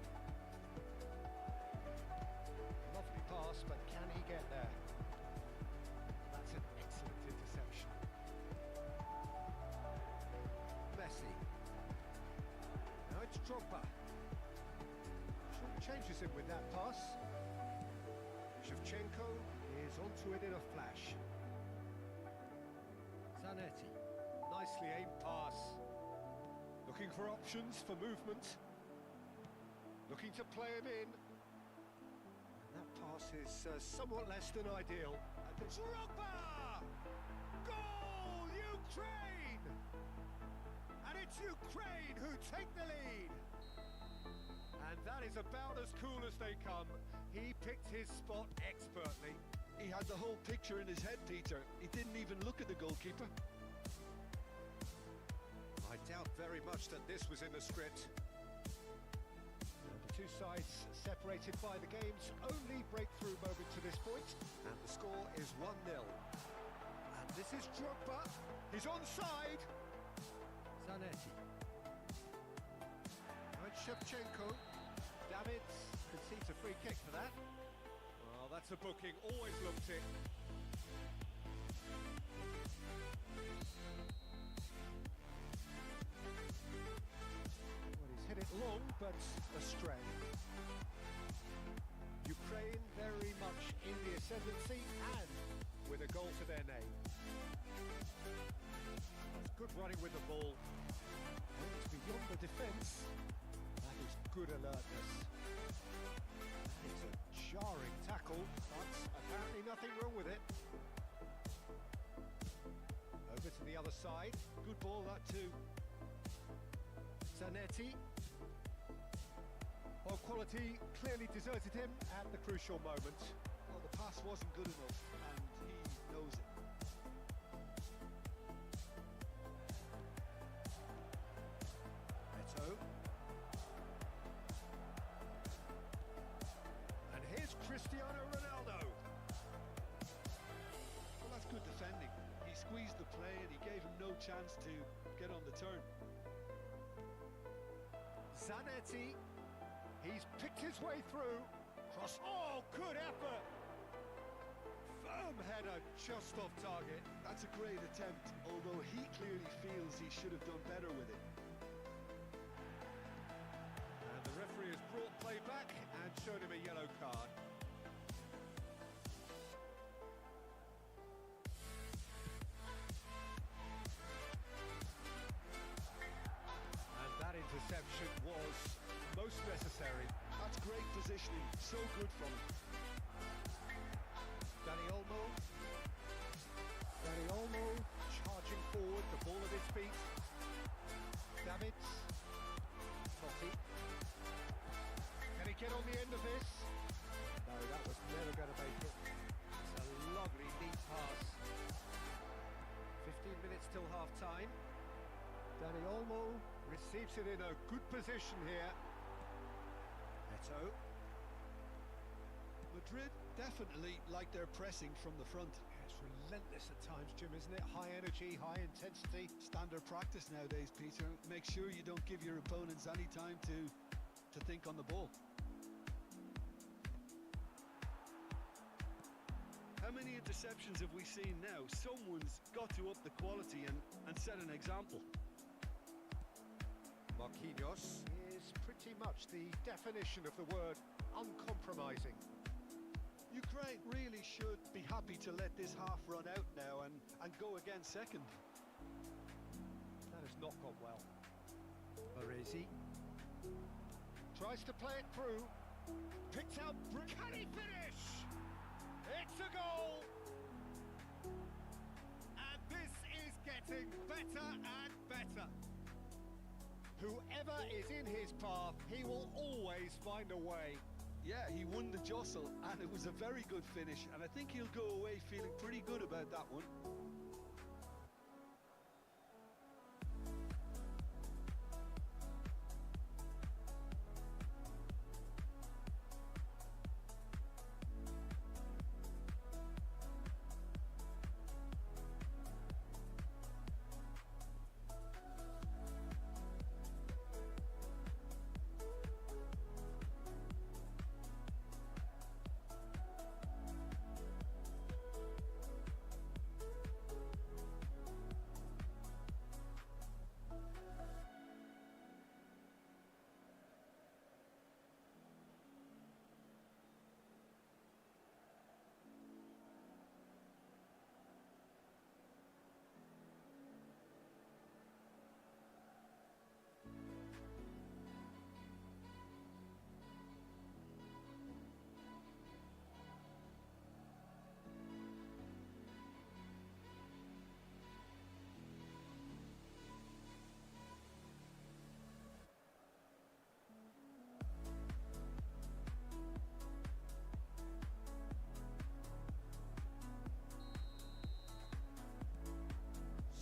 Lovely pass, but can he get there? That's an excellent interception. Messi. Now it's Drogba. Changes him with that pass. Shevchenko is onto it in a flash. Zanetti, nicely aimed pass. Looking for options for movement. Looking to play him in. And that pass is somewhat less than ideal. And Drogba! Goal, Ukraine! And it's Ukraine who take the lead. And that is about as cool as they come. He picked his spot expertly. He had the whole picture in his head, Peter. He didn't even look at the goalkeeper. I doubt very much that this was in the script. The two sides separated by the game's only breakthrough moment to this point. And the score is 1-0. And this is Drogba. He's onside. Zanetti. Now it's Shevchenko. David concedes a free kick for that. Well, that's a booking, always looked it. Well, he's hit it long, but astray. Ukraine very much in the ascendancy and with a goal to their name. That's good running with the ball. And it's beyond the defence. That is good alertness. It's a jarring tackle, but apparently nothing wrong with it. Over to the other side. Good ball, that too. Zanetti. Well, quality clearly deserted him at the crucial moment. Well, the pass wasn't good enough, and he knows it. Neto. And here's Cristiano Ronaldo. Well, that's good defending. He squeezed the play and he gave him no chance to get on the turn. Zanetti. He's picked his way through. Cross. Oh, good effort. Firm header just off target. That's a great attempt, although he clearly feels he should have done better with it. And the referee has brought play back and shown him a yellow card. And that interception was most necessary. That's great positioning, so good from him. Dani Olmo. Dani Olmo charging forward, the ball at his feet. Davids. Totti. Can he get on the end of this? No, that was never going to make it. It's a lovely, neat pass. 15 minutes till half-time. Dani Olmo receives it in a good position here. Neto. Madrid definitely like their pressing from the front. It's relentless at times, Jim, isn't it? High energy, high intensity. Standard practice nowadays, Peter. Make sure you don't give your opponents any time to think on the ball. How many interceptions have we seen now? Someone's got to up the quality and set an example. Marquinhos is pretty much the definition of the word uncompromising. Ukraine really should be happy to let this half run out now and go again second. That has not gone well. Baresi tries to play it through. Picked out. Can he finish? It's a goal! And this is getting better and better. Whoever is in his path, he will always find a way. Yeah, he won the jostle and it was a very good finish, and I think he'll go away feeling pretty good about that one.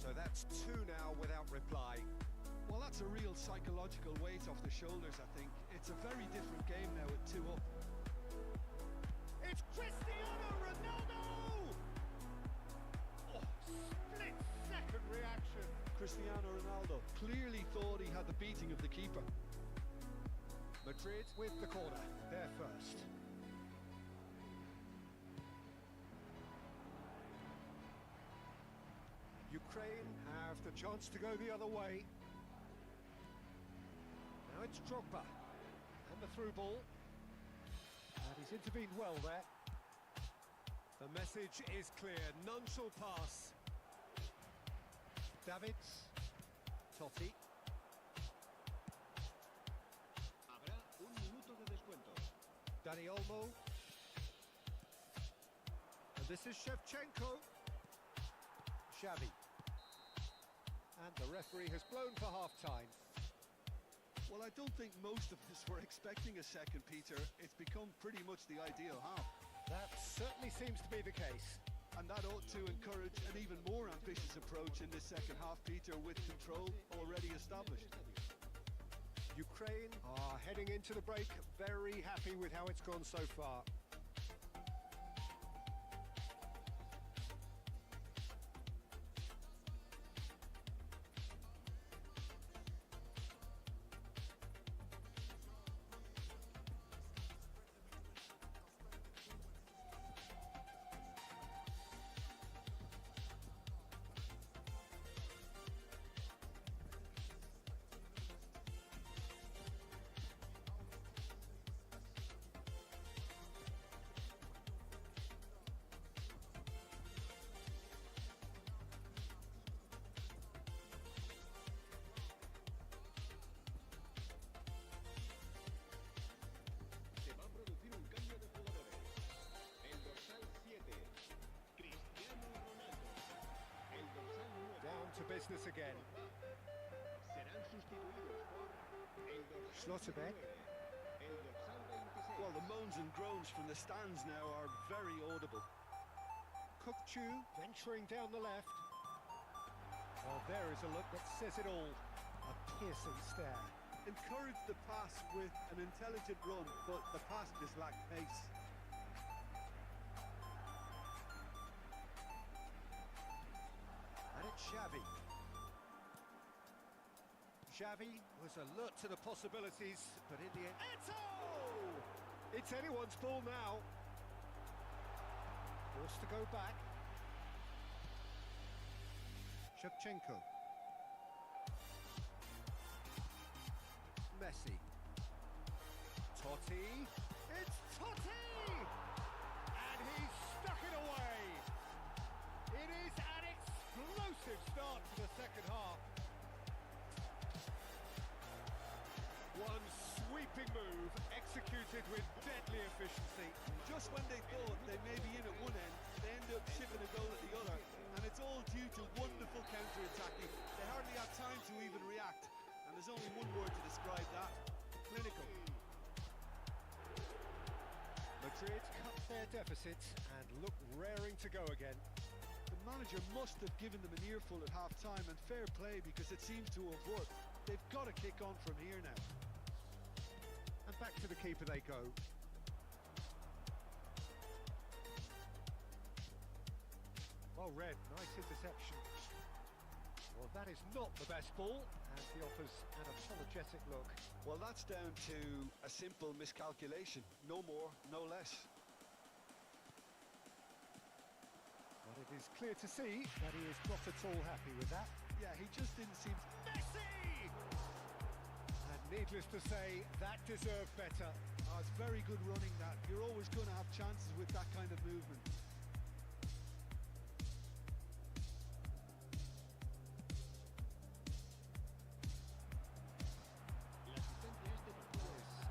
So that's two now without reply. Well, that's a real psychological weight off the shoulders, I think. It's a very different game now with 2 up. It's Cristiano Ronaldo! Oh, split-second reaction. Cristiano Ronaldo clearly thought he had the beating of the keeper. Madrid with the corner, they're first. Ukraine have the chance to go the other way. Now it's Drogba, and the through ball. And he's intervened well there. The message is clear, none shall pass. Davids, Totti. Habrá un minuto de descuento. Dani Olmo. And this is Shevchenko. Xavi. And the referee has blown for half-time. Well, I don't think most of us were expecting a second, Peter. It's become pretty much the ideal half. That certainly seems to be the case. And that ought to encourage an even more ambitious approach in this second half, Peter, with control already established. Ukraine are heading into the break very happy with how it's gone so far. Se va a producir un cambio de jugadores. El dorsal 7, Cristiano Ronaldo. El dorsal 9, Down to business again. serán sustituidos por el dorsal Schlotterbeck. 19, el dorsal 26. Well, the moans and groans from the stands now are very audible. Kukchu venturing down the left. Oh, there is a look that says it all. A piercing stare. Encouraged the pass with an intelligent run, but the pass just lacked pace. And it's Xavi. Xavi was alert to the possibilities, but in the end... It's anyone's ball now. Forced to go back. Shevchenko. Messi. Totti. It's Totti! And he stuck it away. It is an explosive start to the second half. One sweeping move executed with deadly efficiency. Just when they thought they may be in at one end, they end up shipping a goal at the other. And it's all due to wonderful counter-attacking. They hardly have time to even react. And there's only one word to describe that: clinical. Madrid cut their deficit and look raring to go again. The manager must have given them an earful at half-time, and fair play, because it seems to have worked. They've got to kick on from here now. And back to the keeper they go. Well read, nice interception. Well, that is not the best ball, and he offers an apologetic look. Well, that's down to a simple miscalculation. No more, no less. But it is clear to see that he is not at all happy with that. Yeah, he just didn't seem... Messi! And needless to say, that deserved better. Oh, it's very good running, that. You're always going to have chances with that kind of movement.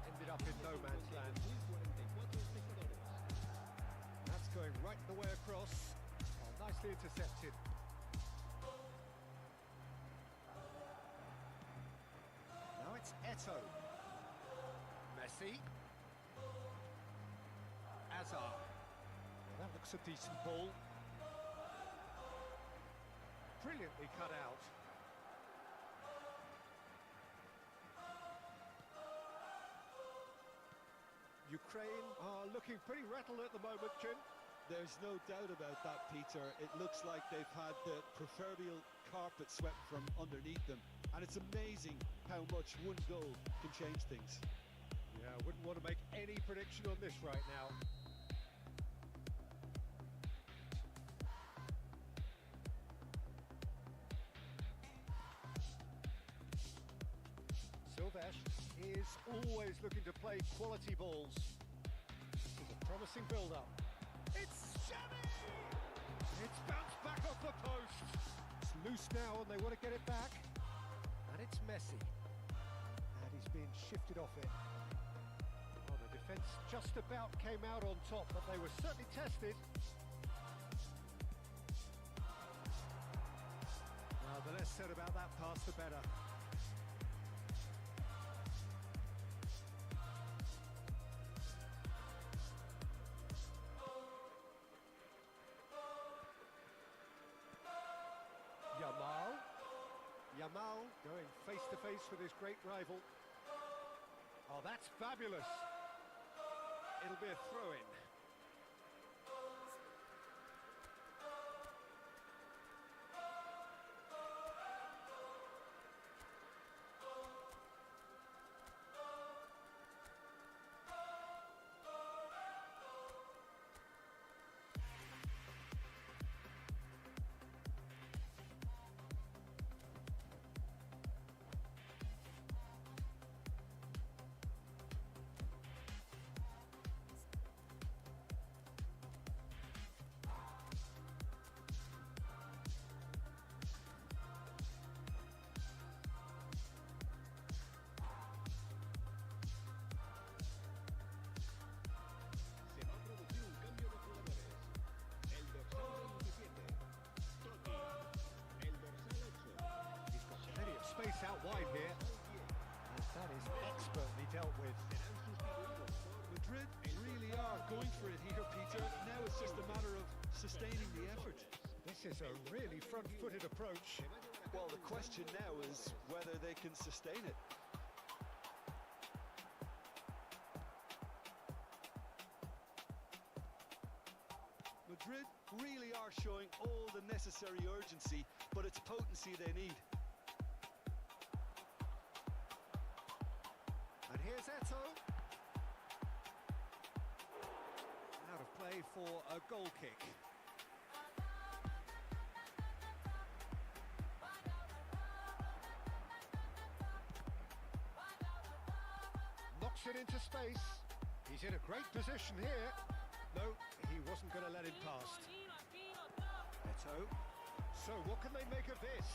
Ended up in no man's land. That's going right the way across. Oh, nicely intercepted. Now it's Eto. Messi. Hazard. That looks a decent ball. Brilliantly cut out. Ukraine are looking pretty rattled at the moment, Jim. There's no doubt about that, Peter. It looks like they've had the proverbial carpet swept from underneath them. And it's amazing how much one goal can change things. Yeah, I wouldn't want to make any prediction on this right now. Silvesh is always looking to play quality balls. This is a promising build-up. It's Xavi! It's bounced back off the post. It's loose now and they want to get it back. And it's Messi. And he's being shifted off it. Well, the defence just about came out on top, but they were certainly tested. Well, the less said about that pass, the better. Yamal going face-to-face with his great rival. Oh, that's fabulous. It'll be a throw-in. Space out wide here, and that is expertly dealt with. Madrid really are going for it here, Peter. Now it's just a matter of sustaining the effort. This is a really front-footed approach. Well, the question now is whether they can sustain it. Madrid really are showing all the necessary urgency, but it's potency they need. And here's Eto. Out of play for a goal kick. Knocks it into space. He He's in a great position here. No, he wasn't going to let him past. Eto. So what can they make of this?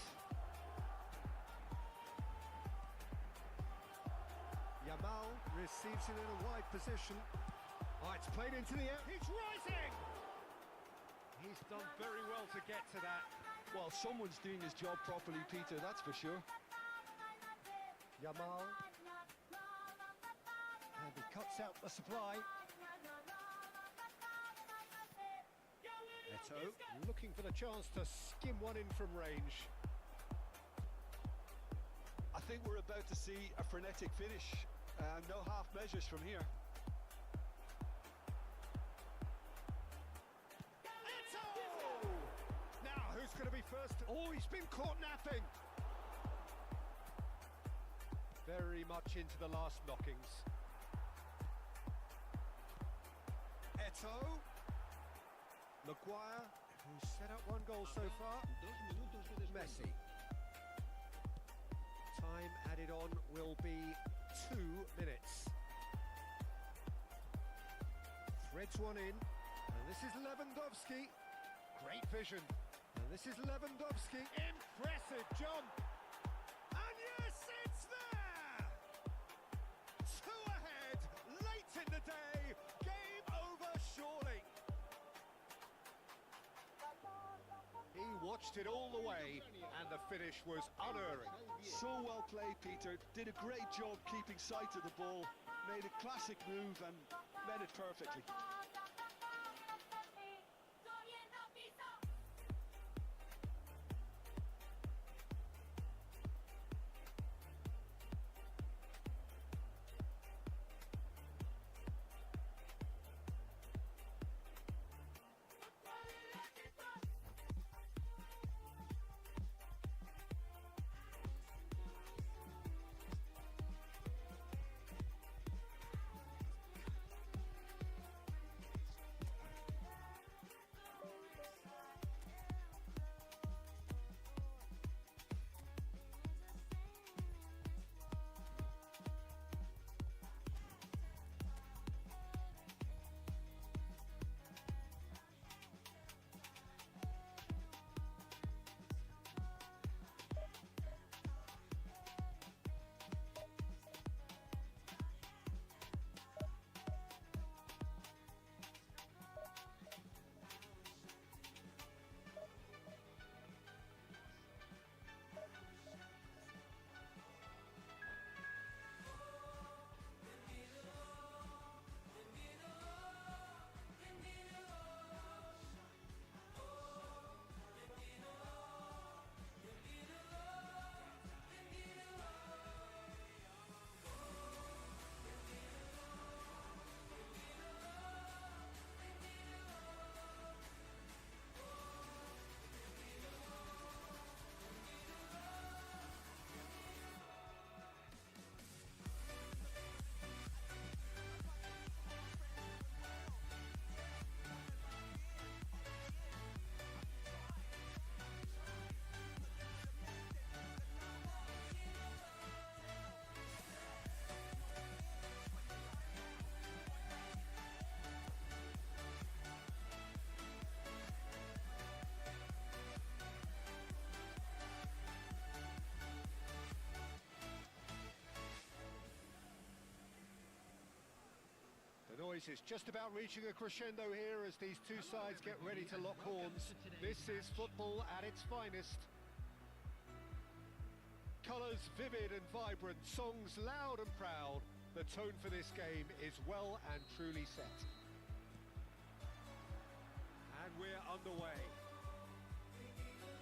Yamal receives it in a wide position. Oh, it's played into the air. He's rising! He's done very well to get to that. Well, someone's doing his job properly, Peter, that's for sure. Yamal. And he cuts out the supply. Eto looking for the chance to skim one in from range. I think we're about to see a frenetic finish. No half measures from here. Eto! Now, who's going to be first? Oh, he's been caught napping. Very much into the last knockings. Eto. Maguire, who's set up one goal so far. 2 minutos de descuento. Messi. Time added on will be 2 minutes. Threads one in, and this is Lewandowski. Great vision. And this is Lewandowski. Impressive jump. And yes, it's there! 2 ahead, late in the day. Game over surely. He watched it all the way, and the finish was unerring. So well played, Peter. Did a great job keeping sight of the ball. Made a classic move and met it perfectly. The noise is just about reaching a crescendo here as these two sides get ready to lock horns. This is football at its finest. Colours vivid and vibrant, songs loud and proud. The tone for this game is well and truly set. And we're underway.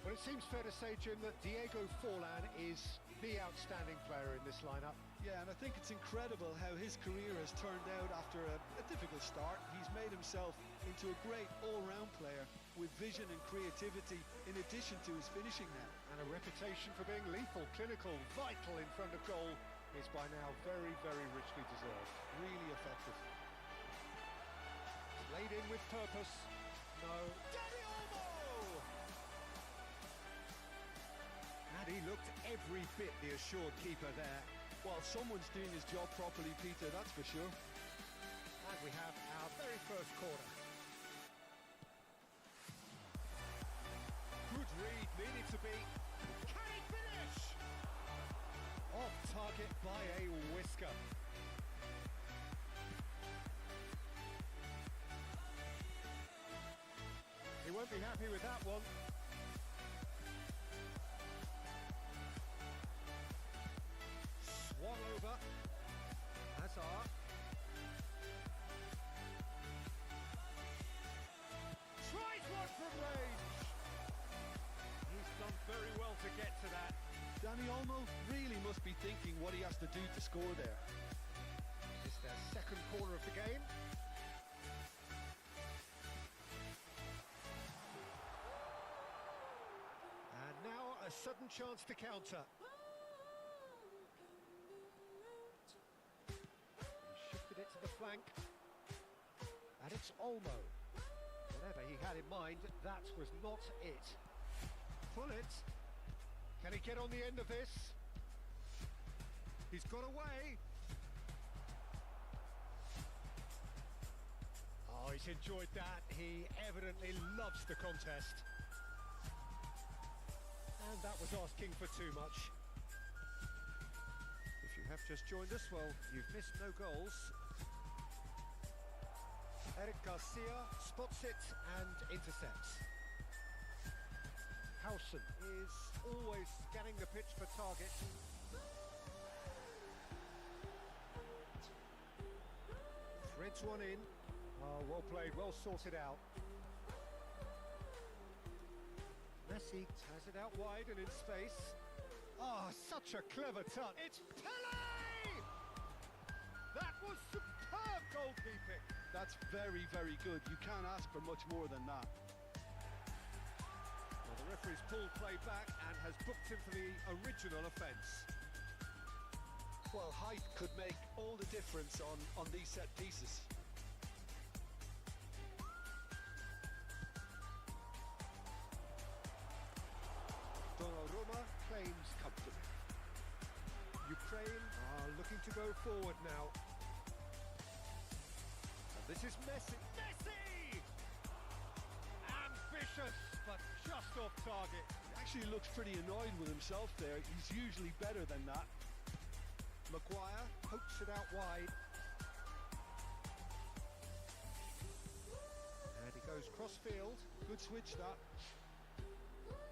Well, it seems fair to say, Jim, that Diego Forlan is the outstanding player in this lineup. Yeah, and I think it's incredible how his career has turned out after a difficult start. He's made himself into a great all-round player with vision and creativity in addition to his finishing now. And a reputation for being lethal, clinical, vital in front of goal is by now very, very richly deserved. Really effective. Played in with purpose. No. Daddy Olmo! And he looked every bit the assured keeper there. Well, someone's doing his job properly, Peter, that's for sure. And we have our very first corner. Good read, needed to be. Can he finish? Off target by a whisker. He won't be happy with that one. Swung over. Hazard. Tries one from range. He's done very well to get to that. Danny Olmo really must be thinking what he has to do to score there. It's their second corner of the game. And now a sudden chance to counter. He shifted it to the flank. And it's Olmo. Whatever he had in mind, that was not it. Pull it. Can he get on the end of this? He's got away. Oh, he's enjoyed that. He evidently loves the contest. And that was asking for too much. If you have just joined us, well, you've missed no goals. Eric Garcia spots it and intercepts. Howson is always scanning the pitch for target. Threads one in. Oh, well played, well sorted out. Messi has it out wide and in space. Ah, such a clever touch. It's Pele! That was superb goalkeeping. That's very, very good. You can't ask for much more than that. Well, the referee's pulled play back and has booked him for the original offence. Well, height could make all the difference on these set pieces. Donnarumma claims comfortably. Ukraine are looking to go forward now. And this is Messi. Messi! Ambitious, but just off target. He actually looks pretty annoyed with himself there. He's usually better than that. Maguire pokes it out wide. And he goes cross-field. Good switch, that.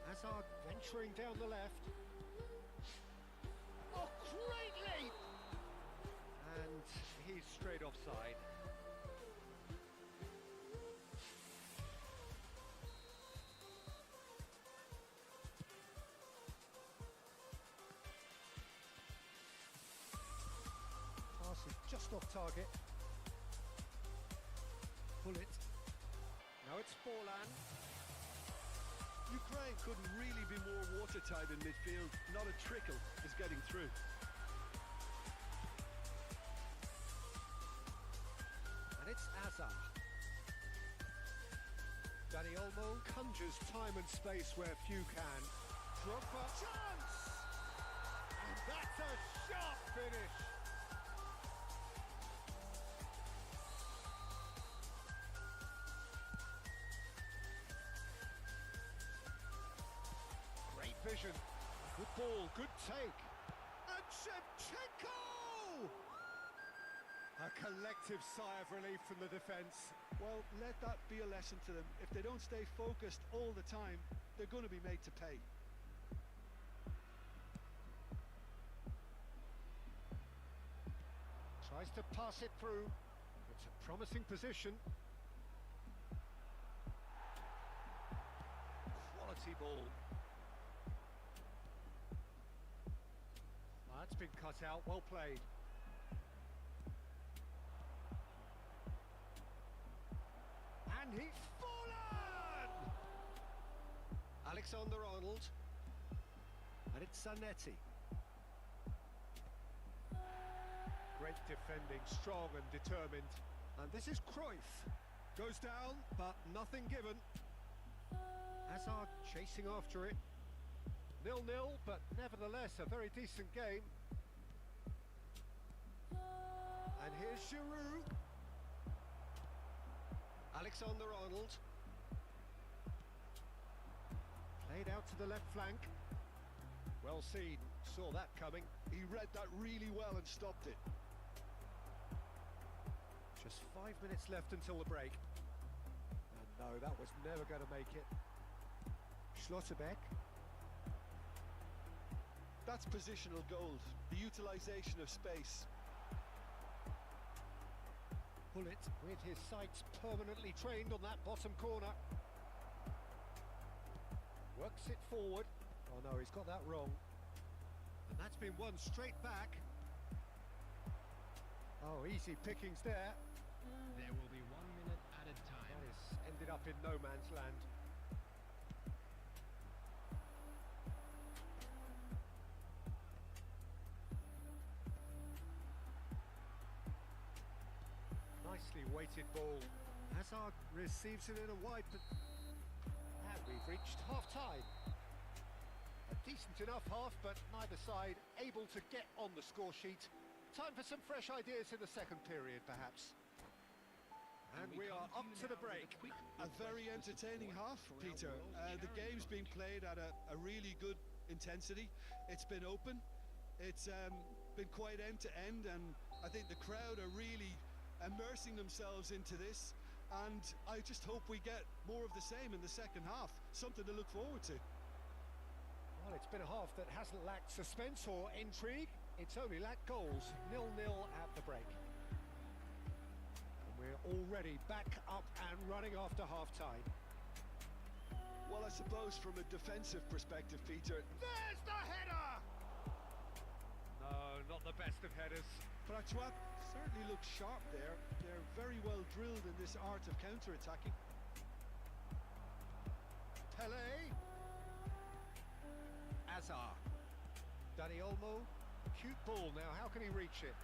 Hazard venturing down the left. Oh, great leap! And he's straight offside. Pass is just off target. Pull it. Now it's Forlan. Ukraine couldn't really be more watertight in midfield. Not a trickle is getting through. And it's Hazard. Danny Olmo conjures time and space where few can. Drogba, chance! And that's a sharp finish. Great vision. Good ball, good take. And Shevchenko! A collective sigh of relief from the defence. Well, let that be a lesson to them. If they don't stay focused all the time, they're going to be made to pay. Tries to pass it through. It's a promising position. Quality ball. That's been cut out, well played. And he's fallen! Alexander-Arnold. And it's Zanetti. Great defending, strong and determined. And this is Cruyff. Goes down, but nothing given. Hazard chasing after it. 0-0, but nevertheless a very decent game. And here's Giroud. Alexander-Arnold. Played out to the left flank. Well seen, saw that coming. He read that really well and stopped it. Just 5 minutes left until the break. And no, that was never going to make it. Schlotterbeck. That's positional gold, the utilisation of space. Pullet with his sights permanently trained on that bottom corner. Works it forward. Oh no, he's got that wrong. And that's been won straight back. Oh, easy pickings there. There will be 1 minute added time. That is ended up in no man's land. Nicely weighted ball. Hazard receives it in a wide. And we've reached half-time. A decent enough half, but neither side able to get on the score sheet. Time for some fresh ideas in the second period, perhaps. And we are up to the break. A very entertaining half, Peter. The game's been played at a really good intensity. It's been open. It's been quite end to end, and I think the crowd are really immersing themselves into this. And I just hope we get more of the same in the second half. Something to look forward to. Well, it's been a half that hasn't lacked suspense or intrigue. It's only lacked goals. 0-0 at the break. And we're already back up and running after half-time. Well, I suppose from a defensive perspective, Peter, There's the header! No, not the best of headers. Prachuap certainly looks sharp there. They're very well drilled in this art of counter-attacking. Pele. Azar. Dani Olmo. Cute ball now. How can he reach it?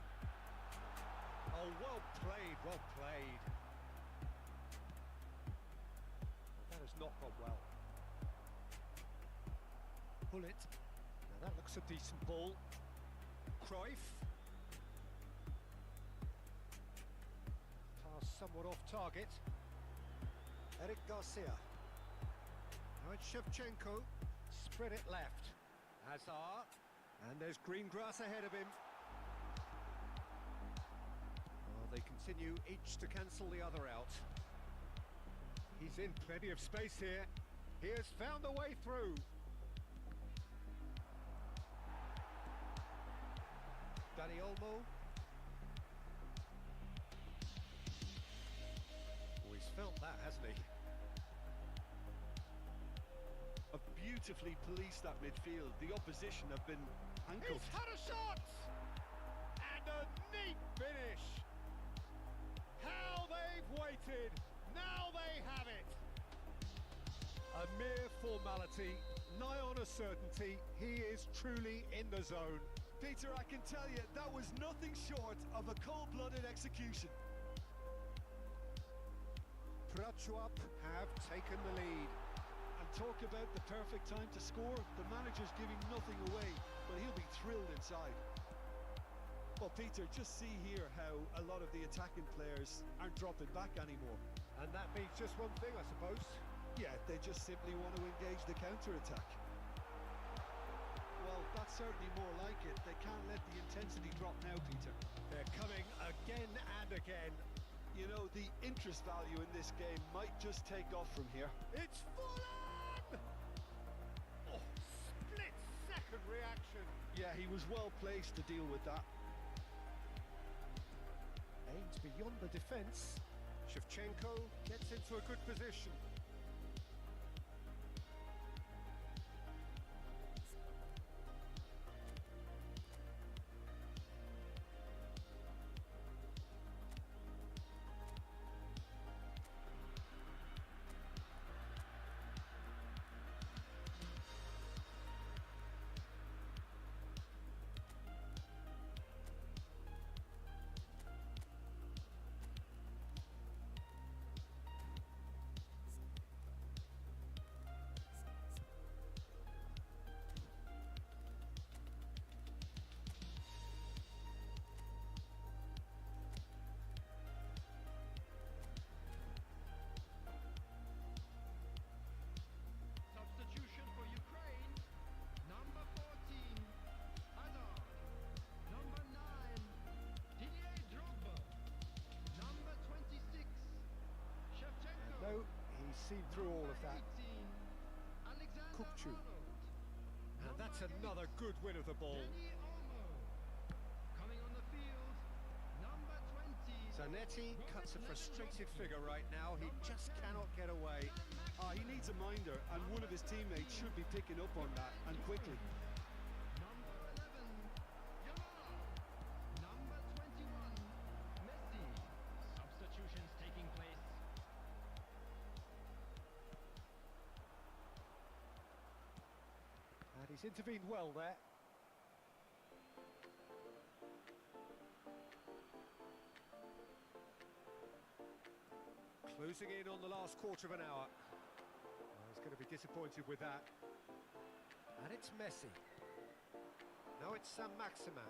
Oh, well played, well played. That has not gone well. Pull it. Now that looks a decent ball. Cruyff. Pass somewhat off target. Eric Garcia. Now it's Shevchenko. Spread it left. Hazard. And there's green grass ahead of him. Oh, they continue each to cancel the other out. He's in plenty of space here. He has found a way through. Dani Olmo. Oh, he's felt that, hasn't he? Have beautifully policed that midfield. The opposition have been handcuffed. He's had a shot! And a neat finish! How they've waited! Now they have it! A mere formality, nigh on a certainty. He is truly in the zone. Peter, I can tell you, that was nothing short of a cold-blooded execution. Prachuap have taken the lead. And talk about the perfect time to score. The manager's giving nothing away, but he'll be thrilled inside. Well, Peter, just see here how a lot of the attacking players aren't dropping back anymore. And that means just one thing, I suppose. Yeah, they just simply want to engage the counter-attack. Well, that's certainly more like it. They can't let the intensity drop now, Peter. They're coming again and again. You know, the interest value in this game might just take off from here. It's Fulham! Oh, split-second reaction. Yeah, he was well placed to deal with that. Aims beyond the defence. Shevchenko gets into a good position. seen through all of that. Kukchu. And that's another good win of the ball. Zanetti cuts a frustrated figure right now. He just cannot get away. He needs a minder, and one of his teammates should be picking up on that, and quickly. Substitutions taking place. And he's intervened well there. Closing in on the last quarter of an hour. Well, he's going to be disappointed with that. And it's Messi. Now it's Saint-Maximin.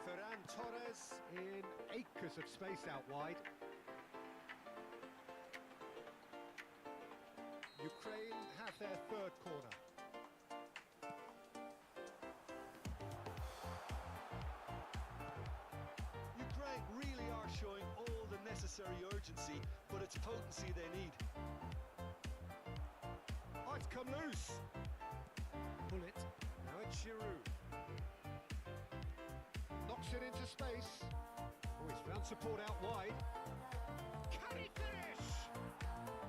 Ferran Torres in acres of space out wide. Ukraine have their third corner. Ukraine really are showing all the necessary urgency, but it's potency they need. Oh, it's come loose. Pull it. Now it's Giroud. Knocks it into space. Oh, he's found support out wide. Can he finish?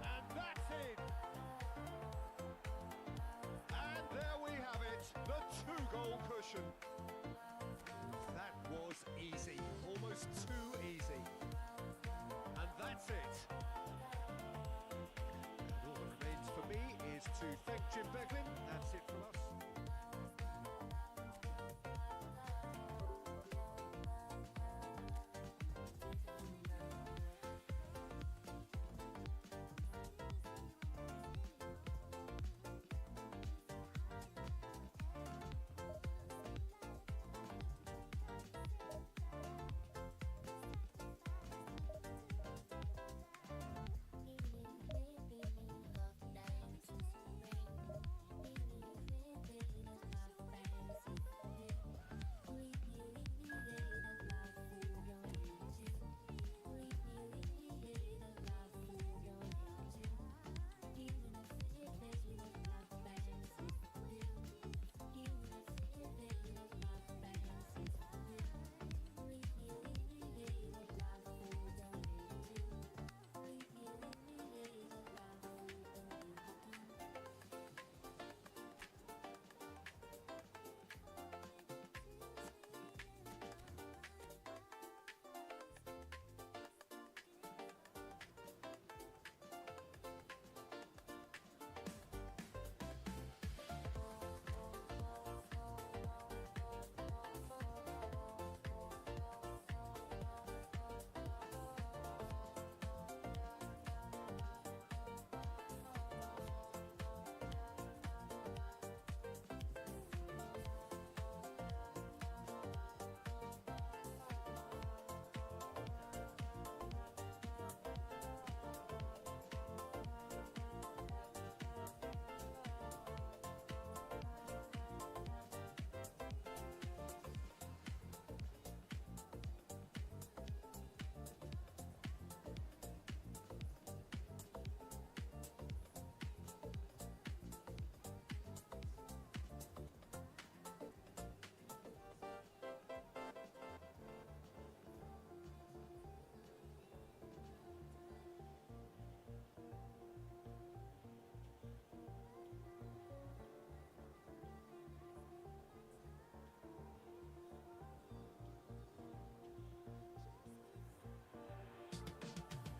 And that's it. And there we have it, the two-goal cushion. That was easy, almost too easy. And that's it. And all that remains for me is to thank Jim Beglin. That's it from us.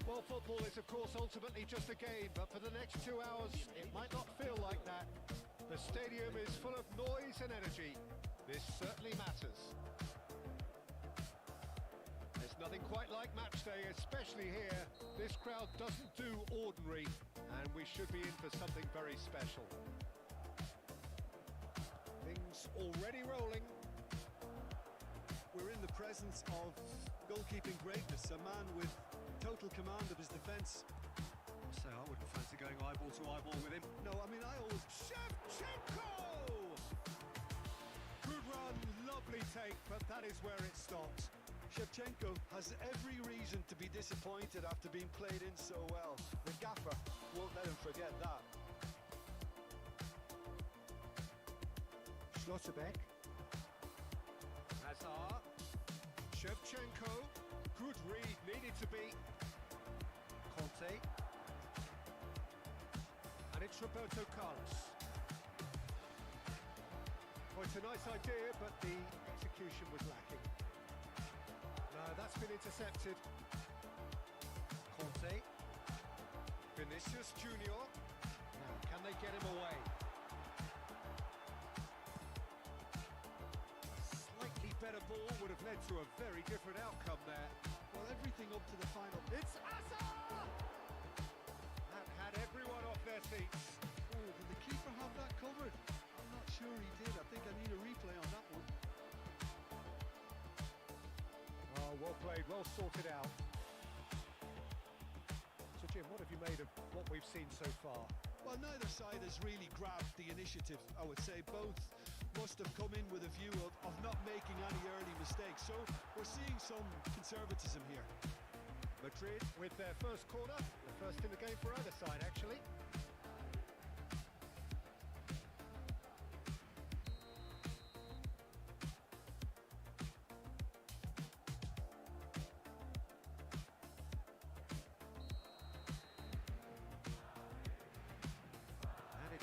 Well, football is, of course, ultimately just a game, but for the next 2 hours, it might not feel like that. The stadium is full of noise and energy. This certainly matters. There's nothing quite like match day, especially here. This crowd doesn't do ordinary, and we should be in for something very special. Things already rolling. We're in the presence of goalkeeping greatness, a man with total command of his defence. So I wouldn't fancy going eyeball to eyeball with him. No, I mean, I always... Shevchenko! Good run, lovely take, but that is where it stops. Shevchenko has every reason to be disappointed after being played in so well. The gaffer won't let him forget that. Schlotterbeck. Hazard. Shevchenko. Good read, needed to be. Conte. And it's Roberto Carlos. Well, it's a nice idea, but the execution was lacking. No, that's been intercepted. Conte. Vinicius Junior. Now, can they get him away? A slightly better ball would have led to a very different outcome there. Well, everything up to the final. It's Hazard! That had everyone off their seats. Oh, did the keeper have that covered? I'm not sure he did. I think I need a replay on that one. Oh, well played, well sorted out. So Jim, what have you made of what we've seen so far? Well, neither side has really grabbed the initiative, I would say. Both must have come in with a view of not making any early mistakes. So we're seeing some conservatism here. Madrid with their first corner, the first in the game for either side, actually.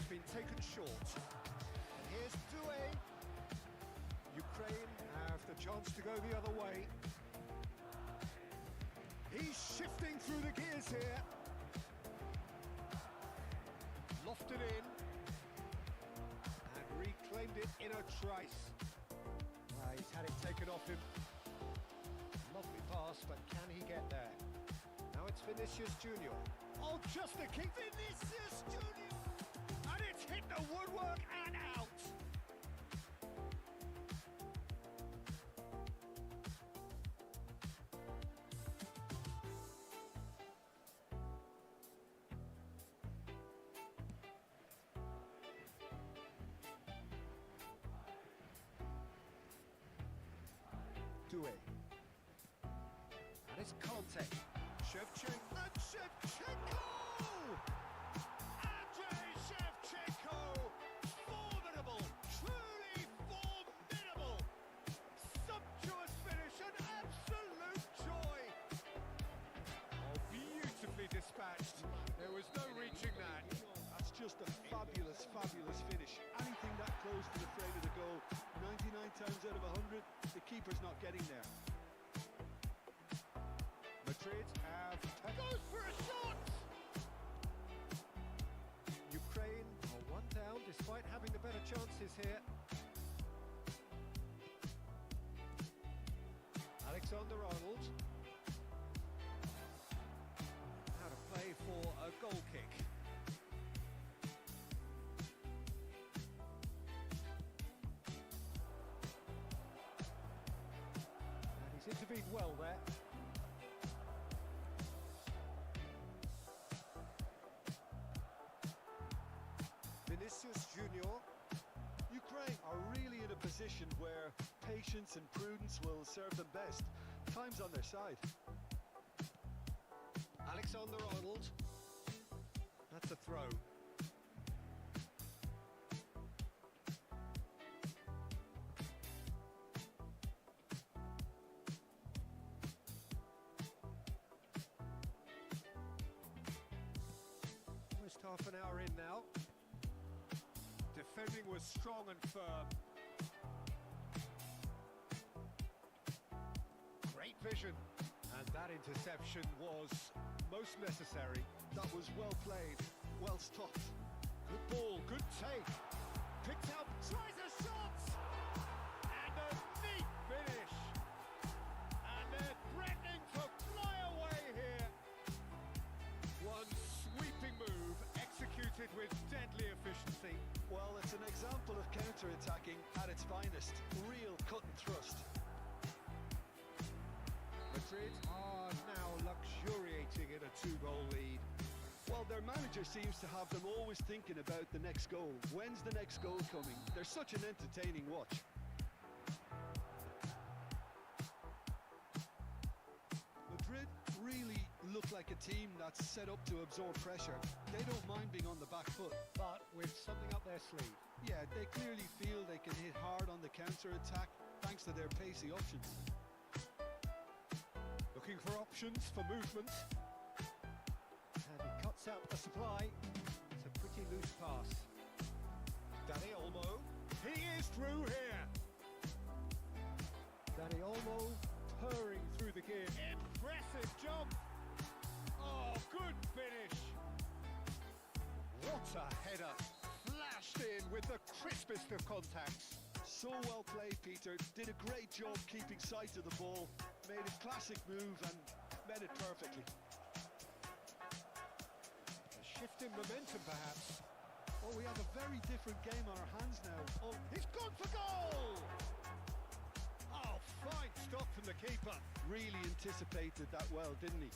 Been taken short. And here's Doué. Ukraine have the chance to go the other way. He's shifting through the gears here. Lofted in. And reclaimed it in a trice. He's had it taken off him. Lovely pass, but can he get there? Now it's Vinicius Junior. Oh, just a kick. Vinicius Junior! And it's hit the woodwork and out! Doué. And it's Conte. Shevchenko. And Shevchenko! Formidable, truly formidable. Sumptuous finish, an absolute joy. Oh, beautifully dispatched. There was no reaching that. That's just a fabulous, fabulous finish. Anything that close to the frame of the goal, 99 times out of 100, the keeper's not getting there. Madrid have... Goes for a shot! Ukraine are one down despite having the better chances here. Alexander-Arnold. How to play for a goal kick. And he's intervened well there. Vinicius Junior. Ukraine are really in a position where patience and prudence will serve them best. Time's on their side. Alexander-Arnold. That's a throw. Almost half an hour in now. Defending was strong and firm. Great vision. And that interception was most necessary. That was well played, well stopped. Good ball, good take. Picked up, tries a shot! And a neat finish. And they're threatening to fly away here. One sweeping move, executed with deadly efficiency. Well, it's an example of counter-attacking at its finest. Real cut and thrust. Madrid are now luxuriating in a 2-goal lead. Well, their manager seems to have them always thinking about the next goal. When's the next goal coming? They're such an entertaining watch. look like a team that's set up to absorb pressure. They don't mind being on the back foot. but with something up their sleeve. Yeah, they clearly feel they can hit hard on the counter-attack thanks to their pacey options. Looking for options for movement. And he cuts out the supply. It's a pretty loose pass. Danny Olmo. He is through here. Danny Olmo purring through the gear. Impressive jump. Oh, good finish. What a header. Flashed in with the crispest of contacts. So well played, Peter. Did a great job keeping sight of the ball. Made a classic move and met it perfectly. A shift in momentum, perhaps. Oh, we have a very different game on our hands now. Oh, He's gone for goal! Oh, fine stop from the keeper. really anticipated that well, didn't he?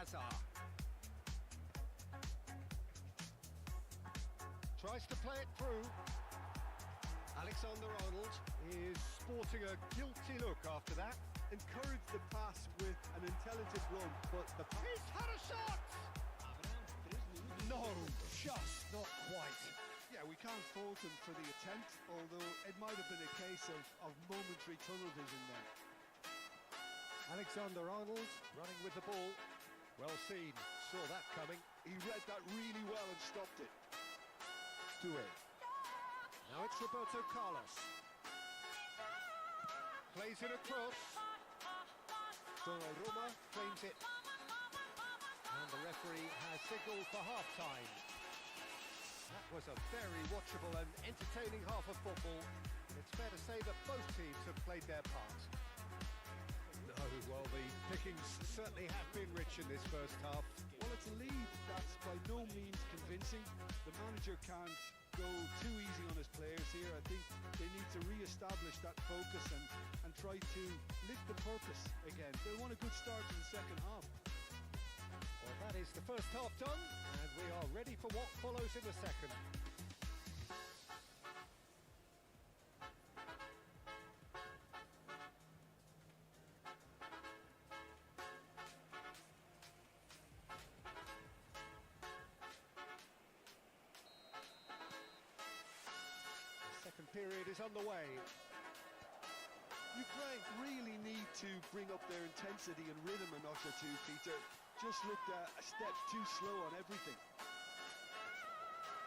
Azar. Tries to play it through. Alexander-Arnold is sporting a guilty look after that. Encouraged the pass with an intelligent run, but the He's had a shot! No, just not quite. yeah, we can't fault him for the attempt, although it might have been a case of momentary tunnel vision then. Alexander-Arnold running with the ball. Well seen, saw that coming. He read that really well and stopped it. Due. Now it's Roberto Carlos. Plays it across. Donnarumma claims it. And the referee has signalled for half-time. That was a very watchable and entertaining half of football. It's fair to say that both teams have played their part. No, well, the pickings certainly have been rich in this first half. Well, it's a lead that's by no means convincing. The manager can't go too easy on his players here. I think they need to re-establish that focus and try to lift the purpose again. They want a good start in the second half. Well, that is the first half done, and we are ready for what follows in the second. The second period is underway. Ukraine really need to bring up their intensity and rhythm a notch or two, Peter. Just looked a step too slow on everything.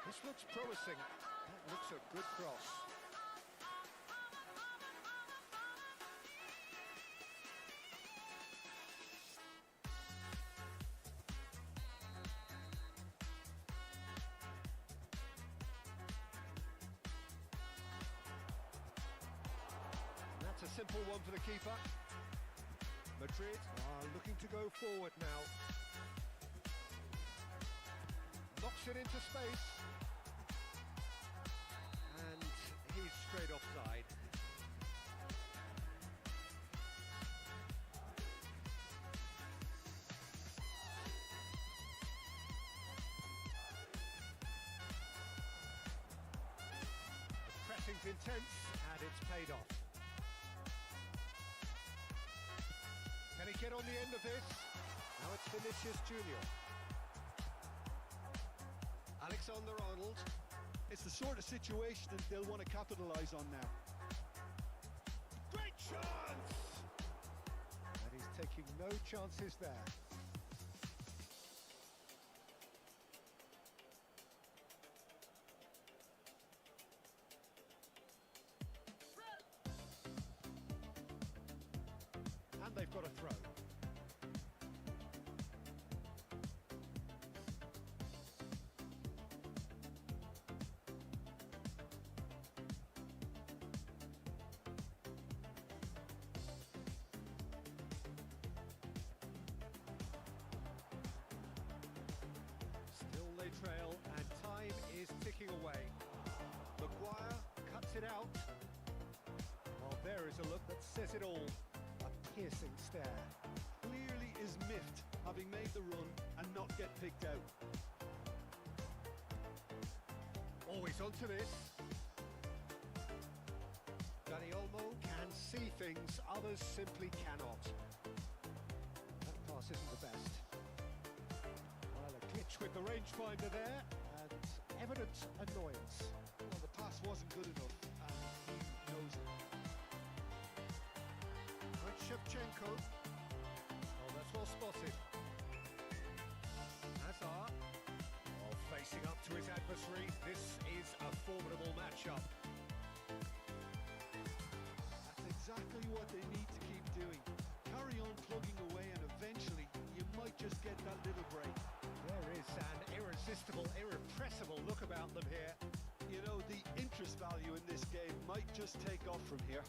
This looks promising. That looks a good cross. And that's a simple one for the keeper. Madrid are looking to go forward now. Knocks it into space. And he's straight offside. The pressing's intense and it's paid off. Can he get on the end of this? Now it's Vinicius Junior. Alexander-Arnold. It's the sort of situation that they'll want to capitalise on now. Great chance! And he's taking no chances there. And they've got a throw. Still they trail, and time is ticking away. Maguire cuts it out. Well, there is a look that says it all. A piercing stare. Clearly is miffed, having made the run and not get picked out. Always onto this. Dani Olmo can see things others simply cannot. That pass pass isn't the best. Well, a glitch with the rangefinder there, and evident annoyance. Well, the pass wasn't good enough, and he knows it. And Shevchenko. Oh, that's well spotted. Hazard. Oh, facing up to his adversary. This is a formidable matchup. That's exactly what they need to keep doing. Carry on plugging away, and eventually you might just get that little break. There is an irresistible, irrepressible look about them here. You know, the interest value in this game might just take off from here.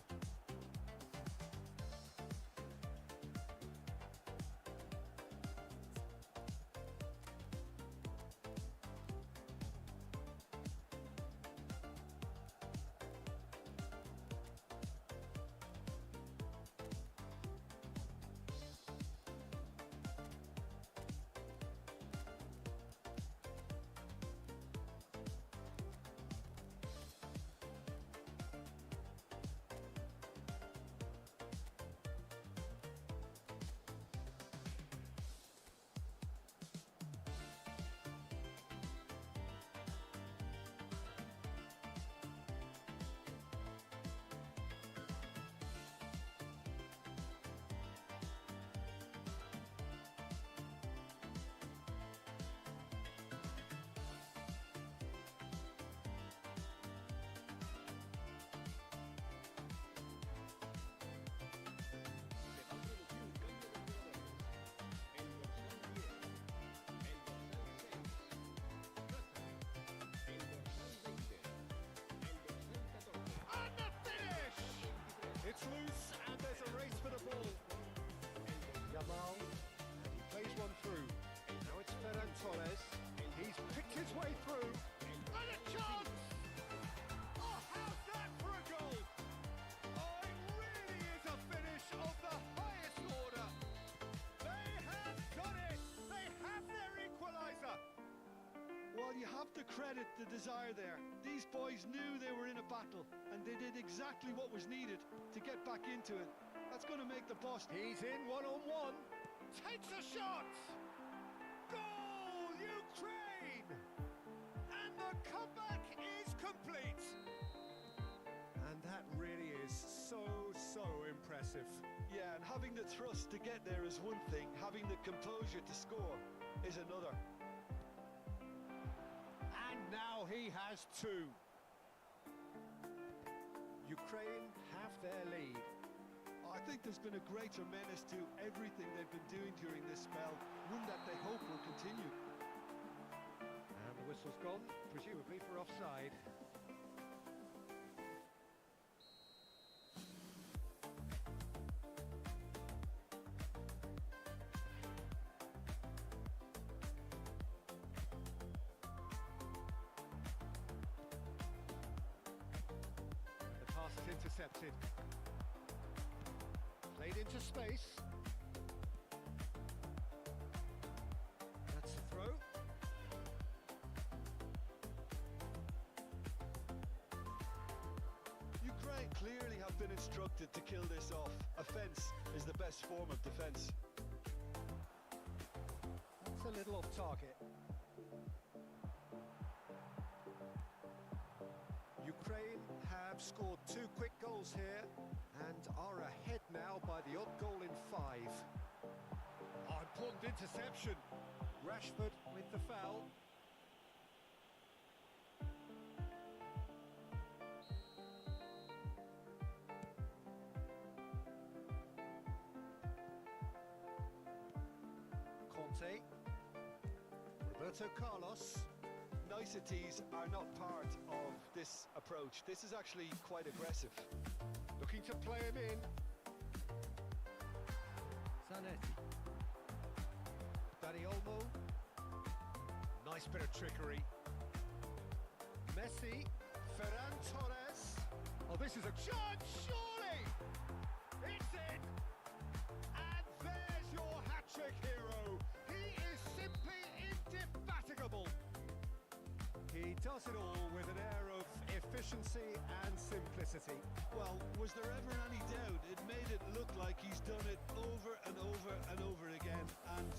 It's loose, and there's a race for the ball. Yamal, and he plays one through. Now it's Ferran Torres. He's picked his way through. And a chance! Oh, how's that for a goal? Oh, it really is a finish of the highest order. They have got it. They have their equaliser. Well, you have to credit the desire there. These boys knew they were in a battle, and they did exactly what was needed to get back into it. That's going to make the boss. He's in one-on-one. Takes a shot. Goal, Ukraine! And the comeback is complete. And that really is so impressive. Yeah, and having the thrust to get there is one thing. Having the composure to score is another. And now he has two. Ukraine have their lead. I think there's been a greater menace to everything they've been doing during this spell, one that they hope will continue. And the whistle's gone, presumably for offside. The pass is intercepted. Played into space. That's a throw. Ukraine clearly have been instructed to kill this off. Offence is the best form of defence. That's a little off target. Ukraine have scored 2 quick goals here and are ahead now by the odd goal in 5. Oh, important interception. Rashford with the foul. Conte. Roberto Carlos. Niceties are not part of this approach. This is actually quite aggressive. Looking to play him in. Zanetti. Dani Olmo. Nice bit of trickery. Messi. Ferran Torres. Oh, this is a chance, surely! It's in! And there's your hat-trick hero. He is simply indefatigable. He does it all with an air of efficiency. efficiency and simplicity. Well, was there ever any doubt? It made it look like he's done it over and over and over again, and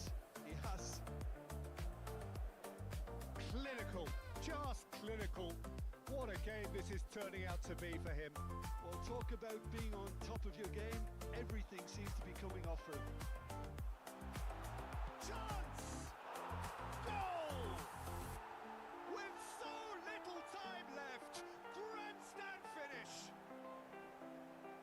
he has. Clinical, just clinical. What a game this is turning out to be for him. Well, talk about being on top of your game. Everything seems to be coming off for him. Chance! Goal! With so little time left, grandstand finish.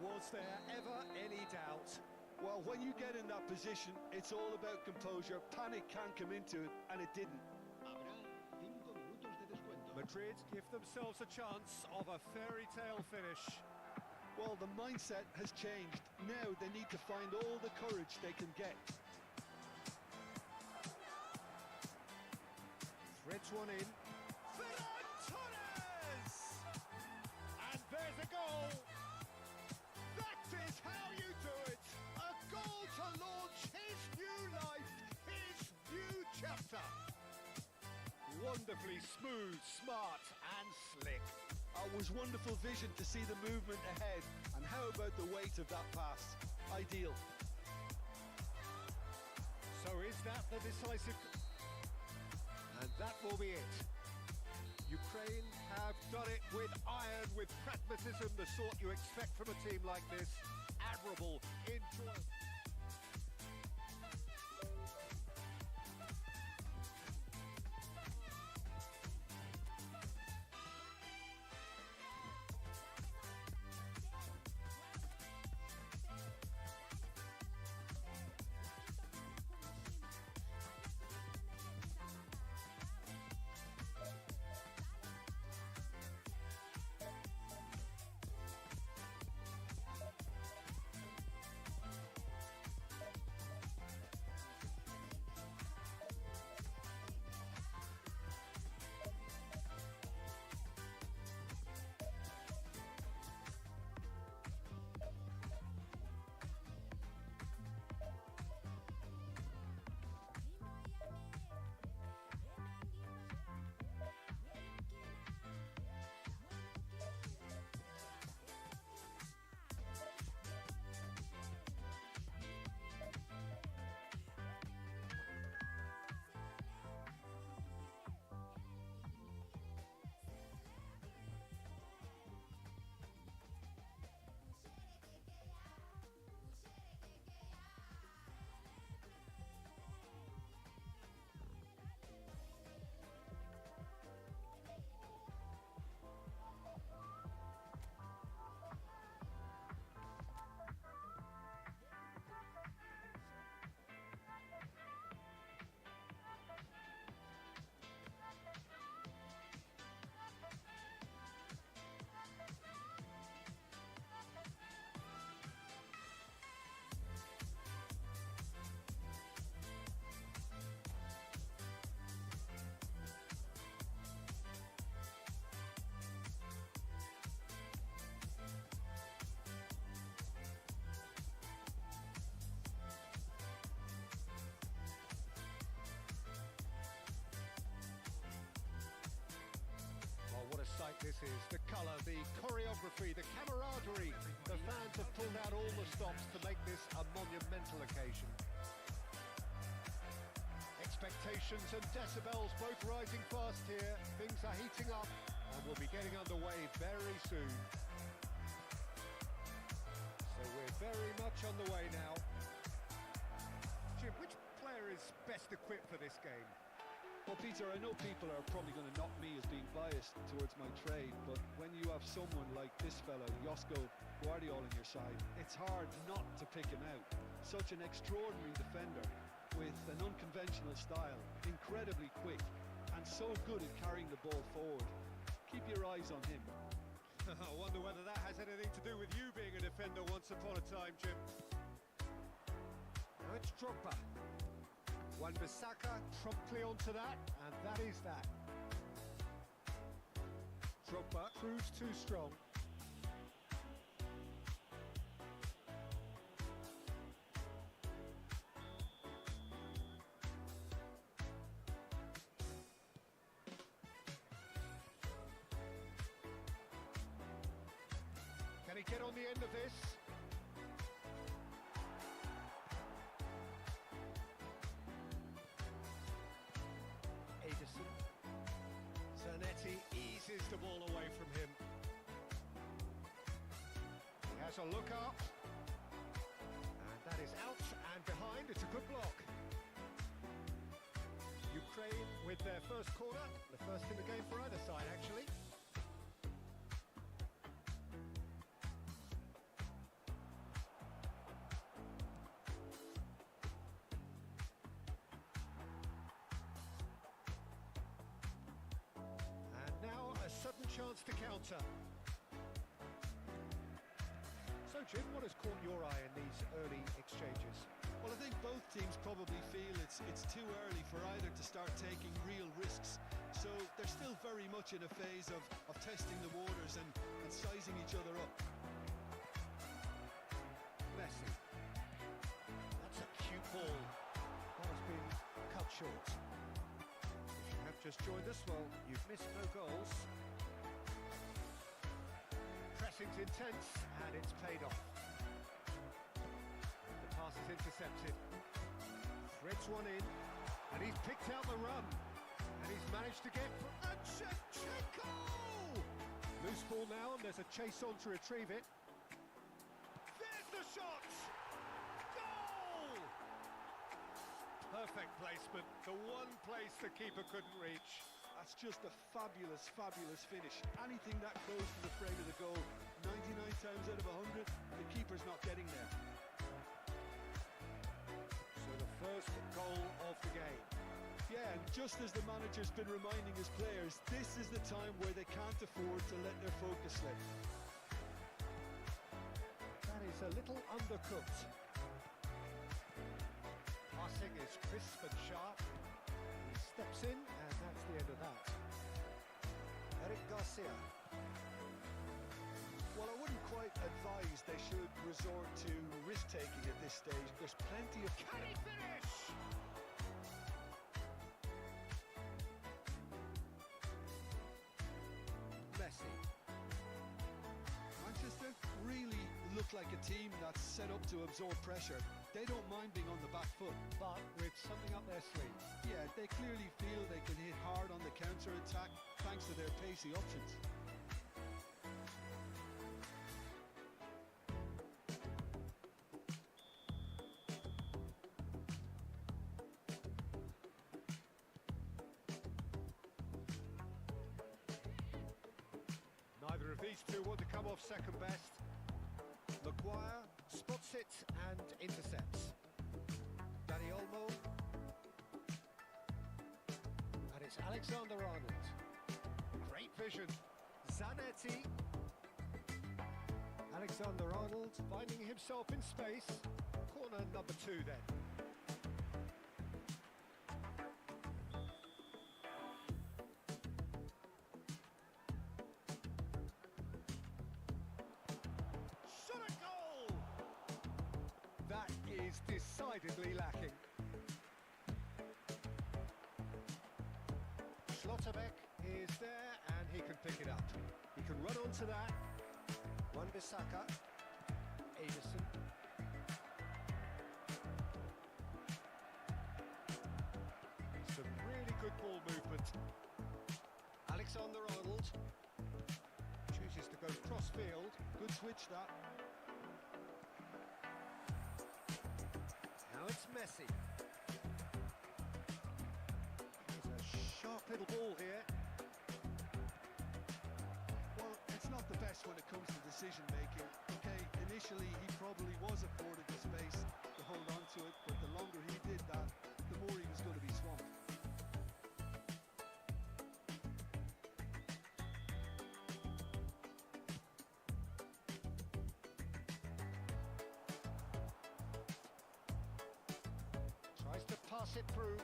Was there ever any doubt? Well, when you get in that position, it's all about composure. Panic can't come into it, and it didn't. Habrá 5 minutos de descuento. Madrid give themselves a chance of a fairy tale finish. Well, the mindset has changed. Now they need to find all the courage they can get. Threads one in. Ferran Torres! And there's a goal! That is how you do it! A goal to launch his new life, his new chapter! Wonderfully smooth, smart and slick. It was wonderful vision to see the movement ahead. And how about the weight of that pass? Ideal. So is that the decisive... And that will be it. Ukraine have done it with iron, with pragmatism, the sort you expect from a team like this. Admirable, enjoyable. Sight this is, the colour, the choreography, the camaraderie. The fans have pulled out all the stops to make this a monumental occasion. Expectations and decibels both rising fast here. Things are heating up and we'll be getting underway very soon. So we're very much on the way now. Jim, which player is best equipped for this game? Well, Peter, I know people are probably going to knock me as being biased towards my trade, but when you have someone like this fellow, Josko Guardiola, on your side, it's hard not to pick him out. Such an extraordinary defender with an unconventional style, incredibly quick, and so good at carrying the ball forward. Keep your eyes on him. I wonder whether that has anything to do with you being a defender once upon a time, Jim. Now it's Drogba. Wan-Bissaka promptly onto that, and that is that. Drogba proves too strong. get on the end of this. Ederson. Zanetti eases the ball away from him. He has a look up. And that is out and behind. It's a good block. Ukraine with their first corner. The first in the game for either side, actually. Sudden chance to counter. So Jim, what has caught your eye in these early exchanges? Well, I think both teams probably feel it's too early for either to start taking real risks. So they're still very much in a phase of testing the waters and sizing each other up. Messi. That's a cute ball. That has been cut short. If you have just joined us, well, you've missed no goals. Pressing's intense, and it's paid off. The pass is intercepted. Threads one in, and he's picked out the run. And he's managed to get... And Shevchenko! Loose ball now, and there's a chase on to retrieve it. There's the shot! Goal! Perfect placement. The one place the keeper couldn't reach. That's just a fabulous, fabulous finish. Anything that goes to the frame of the goal, 99 times out of 100, the keeper's not getting there. So the first goal of the game. Yeah, and just as the manager's been reminding his players, this is the time where they can't afford to let their focus slip. That is a little undercooked. Passing is crisp and sharp. He steps in, and that's the end of that. Eric Garcia. Well, I wouldn't quite advise they should resort to risk-taking at this stage. There's plenty of... Can he finish? Messi. Manchester really look like a team that's set up to absorb pressure. They don't mind being on the back foot. But with something up their sleeve. Yeah, they clearly feel they can hit hard on the counter-attack thanks to their pacey options. Neither of these two want to come off second best. Maguire spots it and intercepts. Dani Olmo. And it's Alexander-Arnold. Great vision. Zanetti. Alexander-Arnold finding himself in space. Corner number 2 then. Is decidedly lacking. Schlotterbeck is there and he can pick it up. He can run onto that. Wan-Bissaka. Ederson. Some really good ball movement. Alexander-Arnold chooses to go cross-field. Good switch, that. Now it's Messi. It's a sharp little ball here. Well, it's not the best when it comes to decision making. Okay, initially he probably was afforded the space to hold on to it, but the longer he did that, the more he was going to be swamped. Pass it through.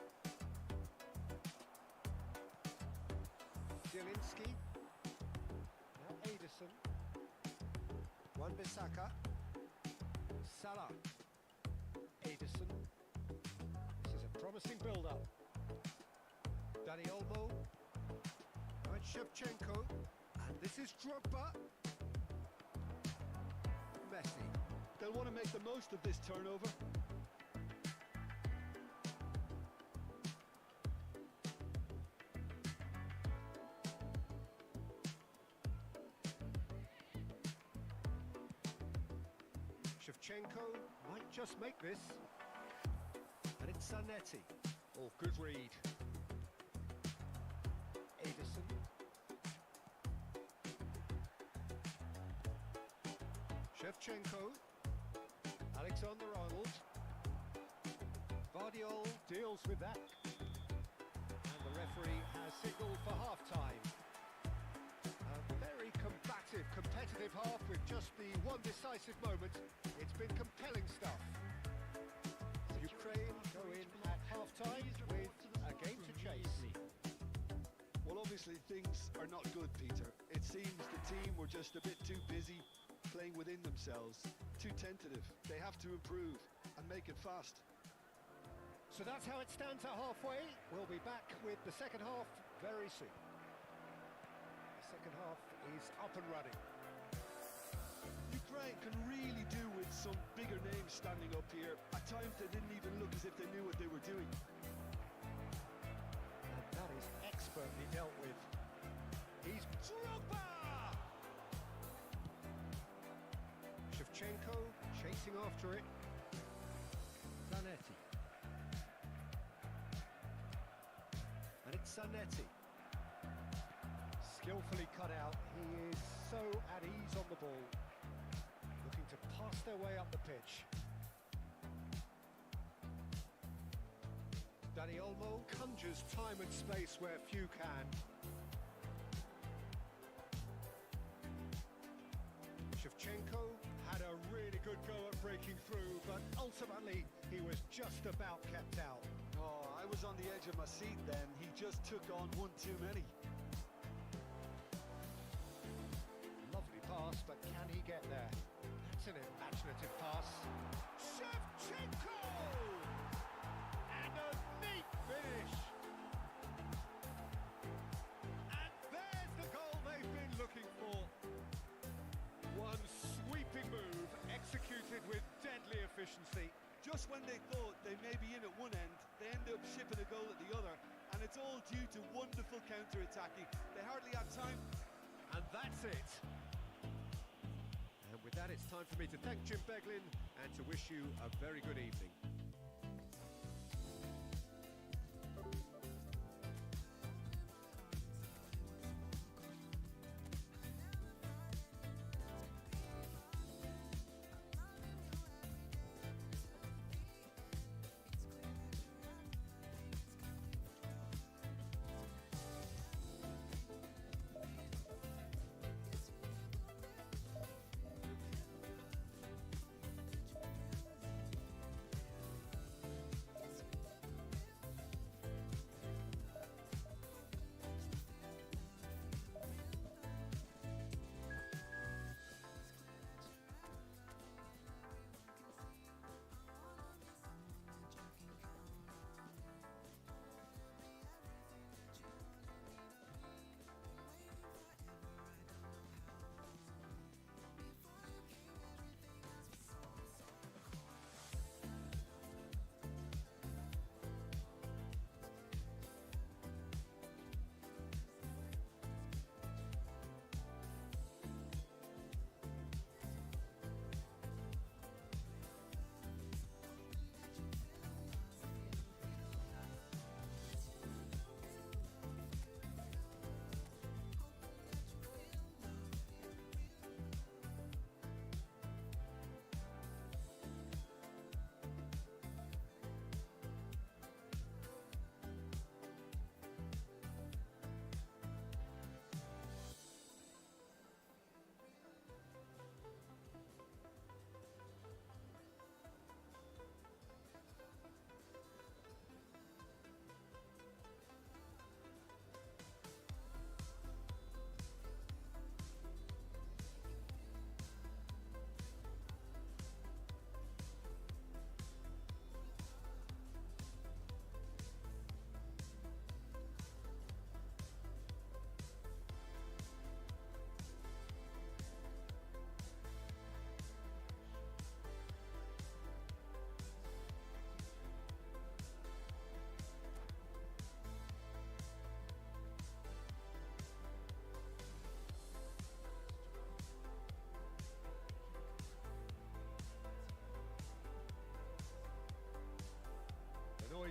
Zielinski. Now Ederson. Wan-Bissaka. Salah. Ederson. This is a promising build-up. Dani Olmo. Now it's Shevchenko. And this is Drogba. Messi. They'll want to make the most of this turnover. Shevchenko might just make this. And it's Zanetti. Oh, good read. Edison. Shevchenko. Alexander-Arnold. Vardiol deals with that. And the referee has signalled for half-time. A very combative, competitive half with just the one decisive moment. It's been compelling stuff. Ukraine go in at half-time with a game to chase. Well, obviously things are not good, Peter. It seems the team were just a bit too busy playing within themselves, too tentative. They have to improve and make it fast. So that's how it stands at halfway. We'll be back with the second half very soon. The second half is up and running. Ukraine can really do with some bigger names standing up here. At times they didn't even look as if they knew what they were doing. And that is expertly dealt with. He's Drogba! Shevchenko chasing after it. Zanetti. And it's Zanetti. Skillfully cut out. He is so at ease on the ball. Looking to pass their way up the pitch. Dani Olmo conjures time and space where few can. Shevchenko had a really good go at breaking through, but ultimately he was just about kept out. Oh, I was on the edge of my seat then. He just took on one too many. Lovely pass, but can he get there? That's an imaginative pass. Shevchenko! And a neat finish! And there's the goal they've been looking for. One sweeping move, executed with deadly efficiency. Just when they thought they may be in at one end, they end up shipping a goal at the other, and it's all due to wonderful counter-attacking. They hardly had time. And that's it. And with that, it's time for me to thank Jim Beglin and to wish you a very good evening.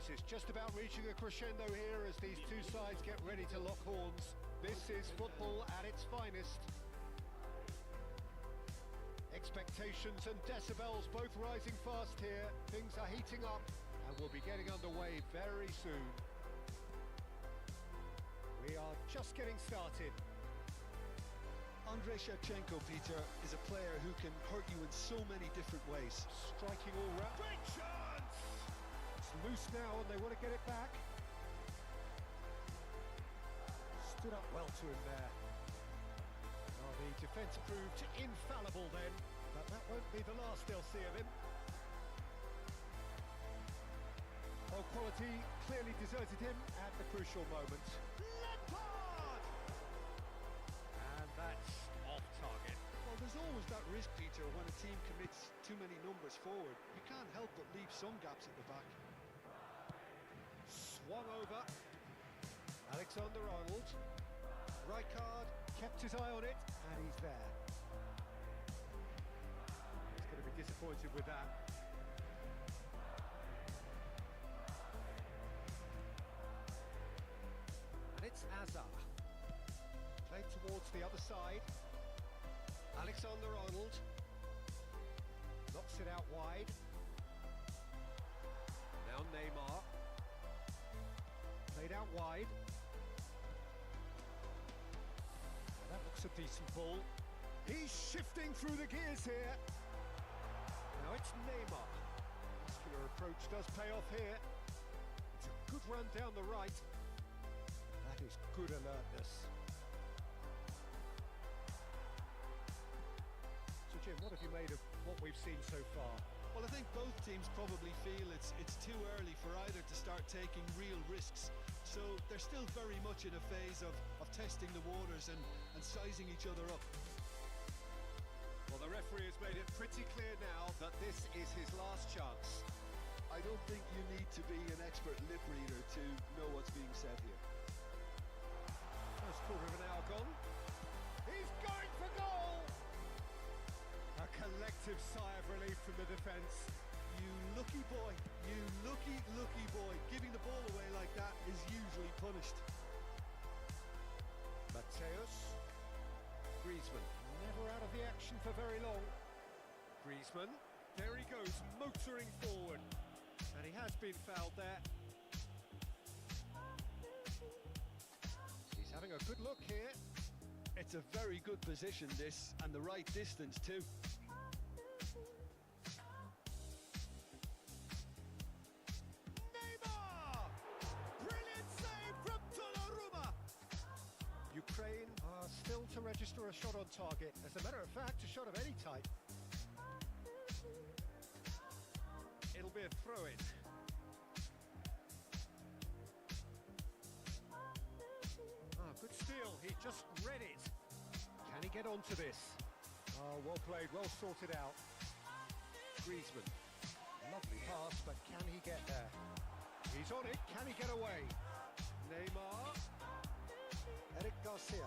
noise is just about reaching a crescendo here as these two sides get ready to lock horns. This is football at its finest. Expectations and decibels both rising fast here. Things are heating up and we'll be getting underway very soon. We are just getting started. Andrei Shevchenko, Peter, is a player who can hurt you in so many different ways. Striking all round. Great chance! It's loose now and they want to get it back. Stood up well to him there. Oh, the defence proved infallible then, but that won't be the last they'll see of him. Oh, quality clearly deserted him at the crucial moment. Lampard! And that's off target. Well, there's always that risk, Peter, when a team commits too many numbers forward. You can't help but leave some gaps at the back. Swung over. Alexander-Arnold. Rijkaard kept his eye on it, and he's there. He's going to be disappointed with that. And it's Azar. Played towards the other side. Alexander-Arnold. Knocks it out wide. Now Neymar. Played out wide. That looks a decent ball. He's shifting through the gears here. Now it's Neymar. Muscular approach does pay off here. It's a good run down the right. That is good alertness. So Jim, what have you made of what we've seen so far? Well, I think both teams probably feel it's too early for either to start taking real risks. So they're still very much in a phase of testing the waters and sizing each other up. Well, the referee has made it pretty clear now that this is his last chance. I don't think you need to be an expert lip reader to know what's being said here. First quarter of an hour gone. He's going for goal! A collective sigh of relief from the defence. You lucky boy, you lucky boy. Giving the ball away like that is usually punished. Mateus. Griezmann, never out of the action for very long. Griezmann, there he goes, motoring forward. And he has been fouled there. He's having a good look here. It's a very good position, this, and the right distance too. Ukraine are still to register a shot on target. As a matter of fact, a shot of any type. It'll be a throw-in. Ah, good steal. He just read it. Can he get onto this? Oh, well played, well sorted out. Griezmann. Lovely pass, but can he get there? He's on it. Can he get away? Neymar. Eric Garcia.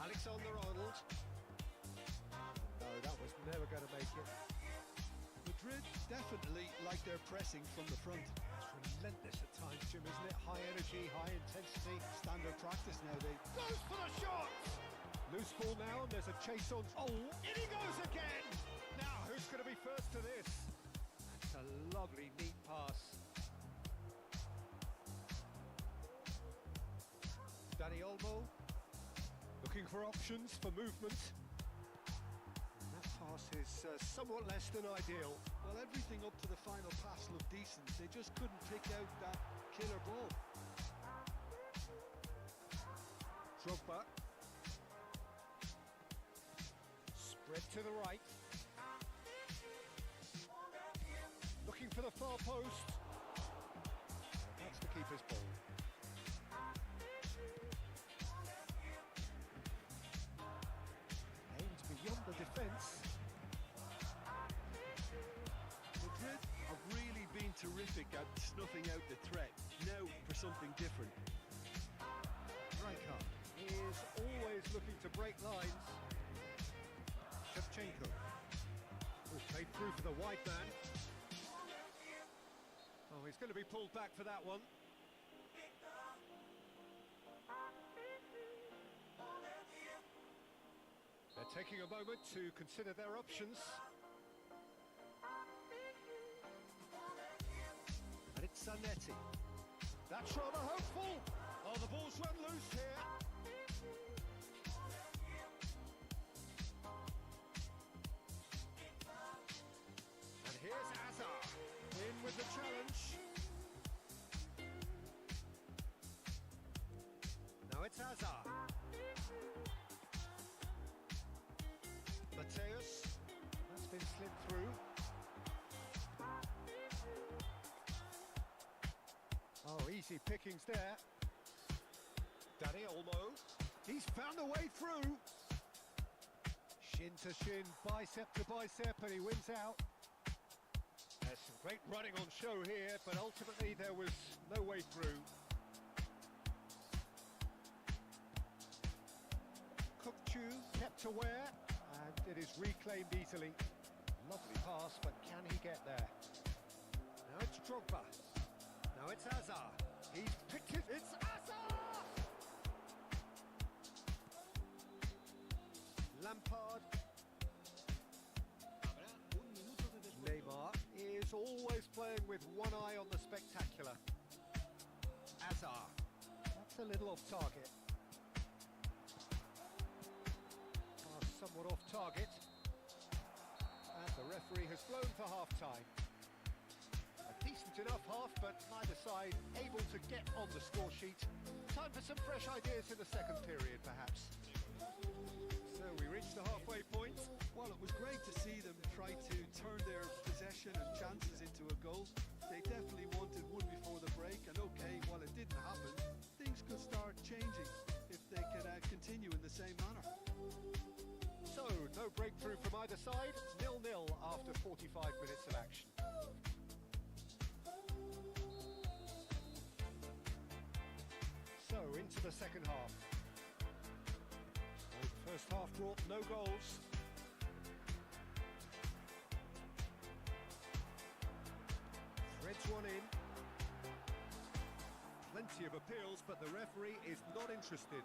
Alexander-Arnold. No, that was never going to make it. Madrid definitely like their pressing from the front. It's relentless at times, Jim, isn't it? High energy, high intensity. Standard practice nowadays. Goes for the shot! Loose ball now, and there's a chase on. Oh, in he goes again! Now, who's going to be first to this? That's a lovely, neat pass. Dani Olmo, looking for options for movement. And that pass is somewhat less than ideal. Well, everything up to the final pass looked decent. They just couldn't pick out that killer ball. Drogba. Spread to the right. Looking for the far post. That's the keeper's ball. Beyond the defence. Madrid have really been terrific at snuffing out the threat. Now for something different. Rijkaard is always looking to break lines. Shevchenko. Oh, played through for the wide man. he's going to be pulled back for that one. They're taking a moment to consider their options. And it's Zanetti. That's rather hopeful. Oh, the ball's run loose here. And here's Azar in with the challenge. Now it's Azar. Mateus, that's been slid through. Oh, easy pickings there. Danny Olmo, he's found a way through. Shin to shin, bicep to bicep, and he wins out. There's some great running on show here, but ultimately there was no way through. Kukchu kept aware, and it is reclaimed easily. Lovely pass, but can he get there? Now it's Drogba. Now it's Azar. He's picked it. It's Azar! Lampard. Neymar is always playing with one eye on the spectacular. Azar. That's a little off target. Somewhat off target. And the referee has blown for half-time. A decent enough half, but neither side able to get on the score sheet. Time for some fresh ideas in the second period, perhaps. So we reach the halfway point. Well, it was great to see them try to turn their possession and chances into a goal. They definitely wanted one before the break, and okay, while it didn't happen, things could start changing if they could continue in the same manner. So, no breakthrough from either side, 0-0 after 45 minutes of action. So, into the second half. First half brought no goals. Threads one in. Plenty of appeals, but the referee is not interested.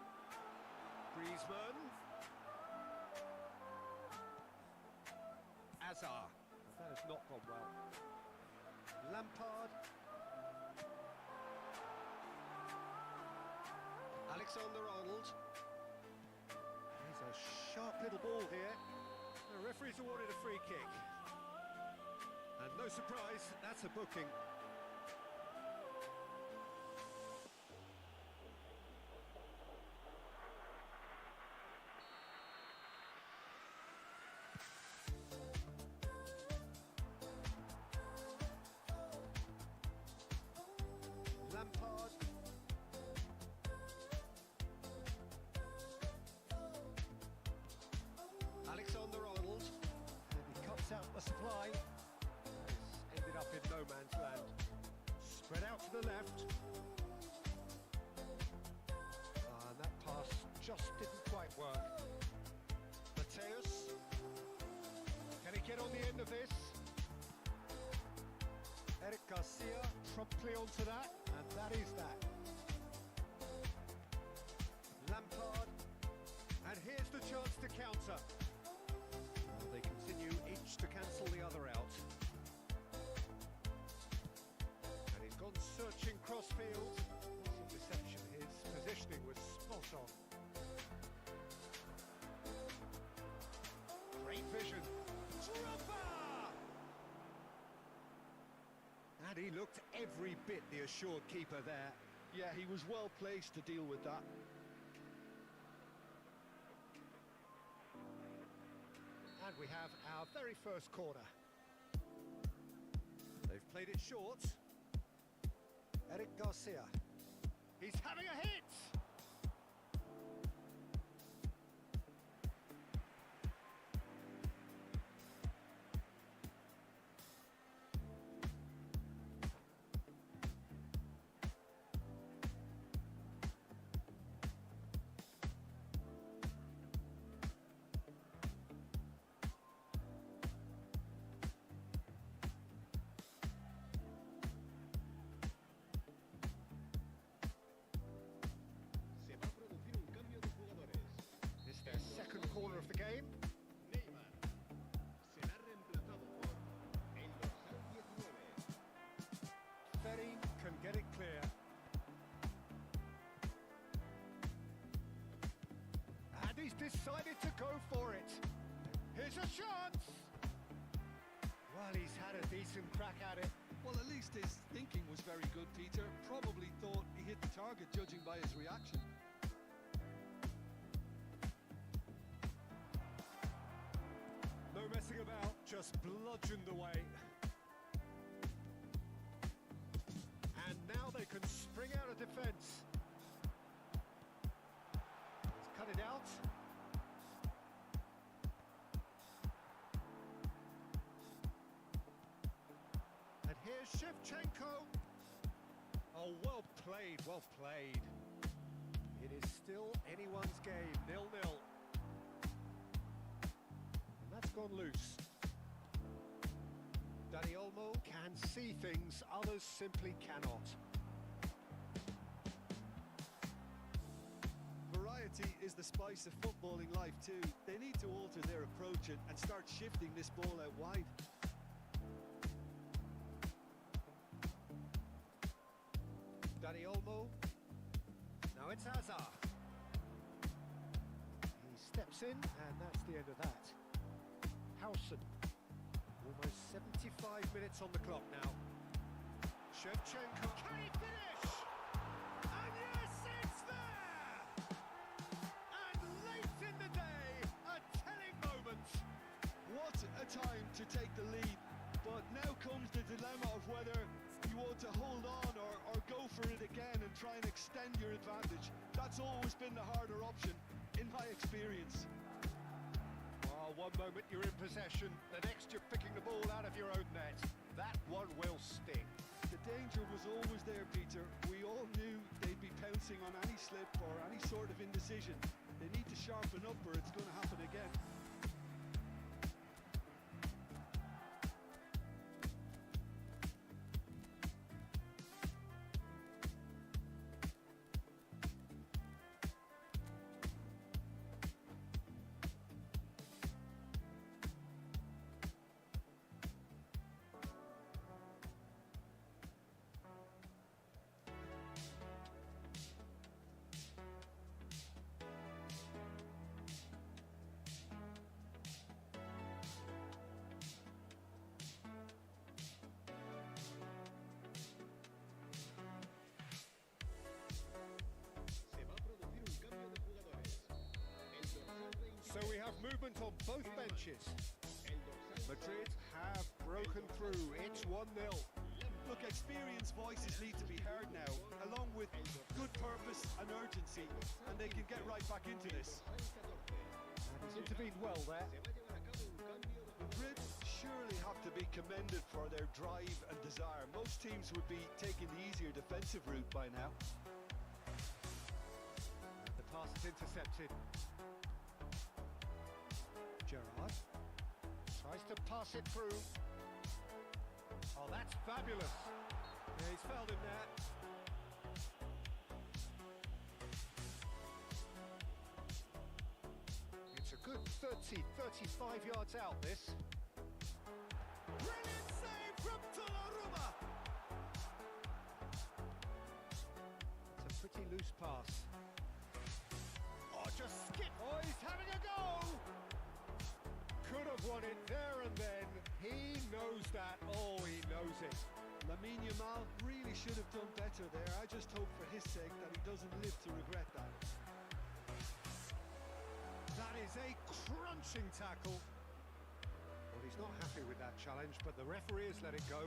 Griezmann. Azar. That has not gone well. Lampard. Alexander-Arnold. He's a sharp little ball here. The referee's awarded a free kick. And no surprise, that's a booking. Lampard. Alexander-Arnold. And he cuts out the supply. This ended up in no man's land. Spread out to the left. And that pass just didn't quite work. Mateus. Can he get on the end of this? Eric Garcia promptly onto that, and that is that. Lampard, and here's the chance to counter. Well, they continue each to cancel the other out. And he's gone searching crossfield. Some deception, his positioning was spot on. Great vision. Drogba! And he looked every bit the assured keeper there. Yeah, he was well placed to deal with that. And we have our very first corner. They've played it short. Eric Garcia. He's having a hit! decided to go for it. Here's a chance. Well, he's had a decent crack at it. Well, at least his thinking was very good, Peter. Probably thought he hit the target, judging by his reaction. No messing about, just bludgeoned away. And now they can spring out of defence. He's cut it out. And here's Shevchenko. Oh, well played, well played. It is still anyone's game, 0-0. And that's gone loose. Dani Olmo can see things others simply cannot. Variety is the spice of footballing life too. They need to alter their approach and start shifting this ball out wide. Dani Olmo. Now it's Hazard. He steps in, and that's the end of that. Howson. Almost 75 minutes on the clock now. Shevchenko. Can he finish? And yes, it's there! And late in the day, a telling moment. What a time to take the lead. But now comes the dilemma of whether you want to hold on or go for it again and try and extend your advantage. That's always been the harder option, in my experience. Oh, one moment you're in possession, the next you're picking the ball out of your own net. That one will sting. The danger was always there, Peter. We all knew they'd be pouncing on any slip or any sort of indecision. They need to sharpen up or it's going to happen again. So we have movement on both benches. Madrid have broken through. It's 1-0. Look, experienced voices need to be heard now, along with good purpose and urgency, and they can get right back into this. And he's intervened well there. Madrid surely have to be commended for their drive and desire. Most teams would be taking the easier defensive route by now. The pass is intercepted. Gerrard tries to pass it through. Oh, that's fabulous. Yeah, he's fouled him there. It's a good 30, 35 yards out, this. Brilliant save from Donnarumma. It's a pretty loose pass. Oh, just skip. Oh, he's having a go. Could have won it there and then. He knows that. Oh, he knows it. Lamine Yamal really should have done better there. I just hope for his sake that he doesn't live to regret that. That is a crunching tackle. Well, he's not happy with that challenge, but the referee has let it go.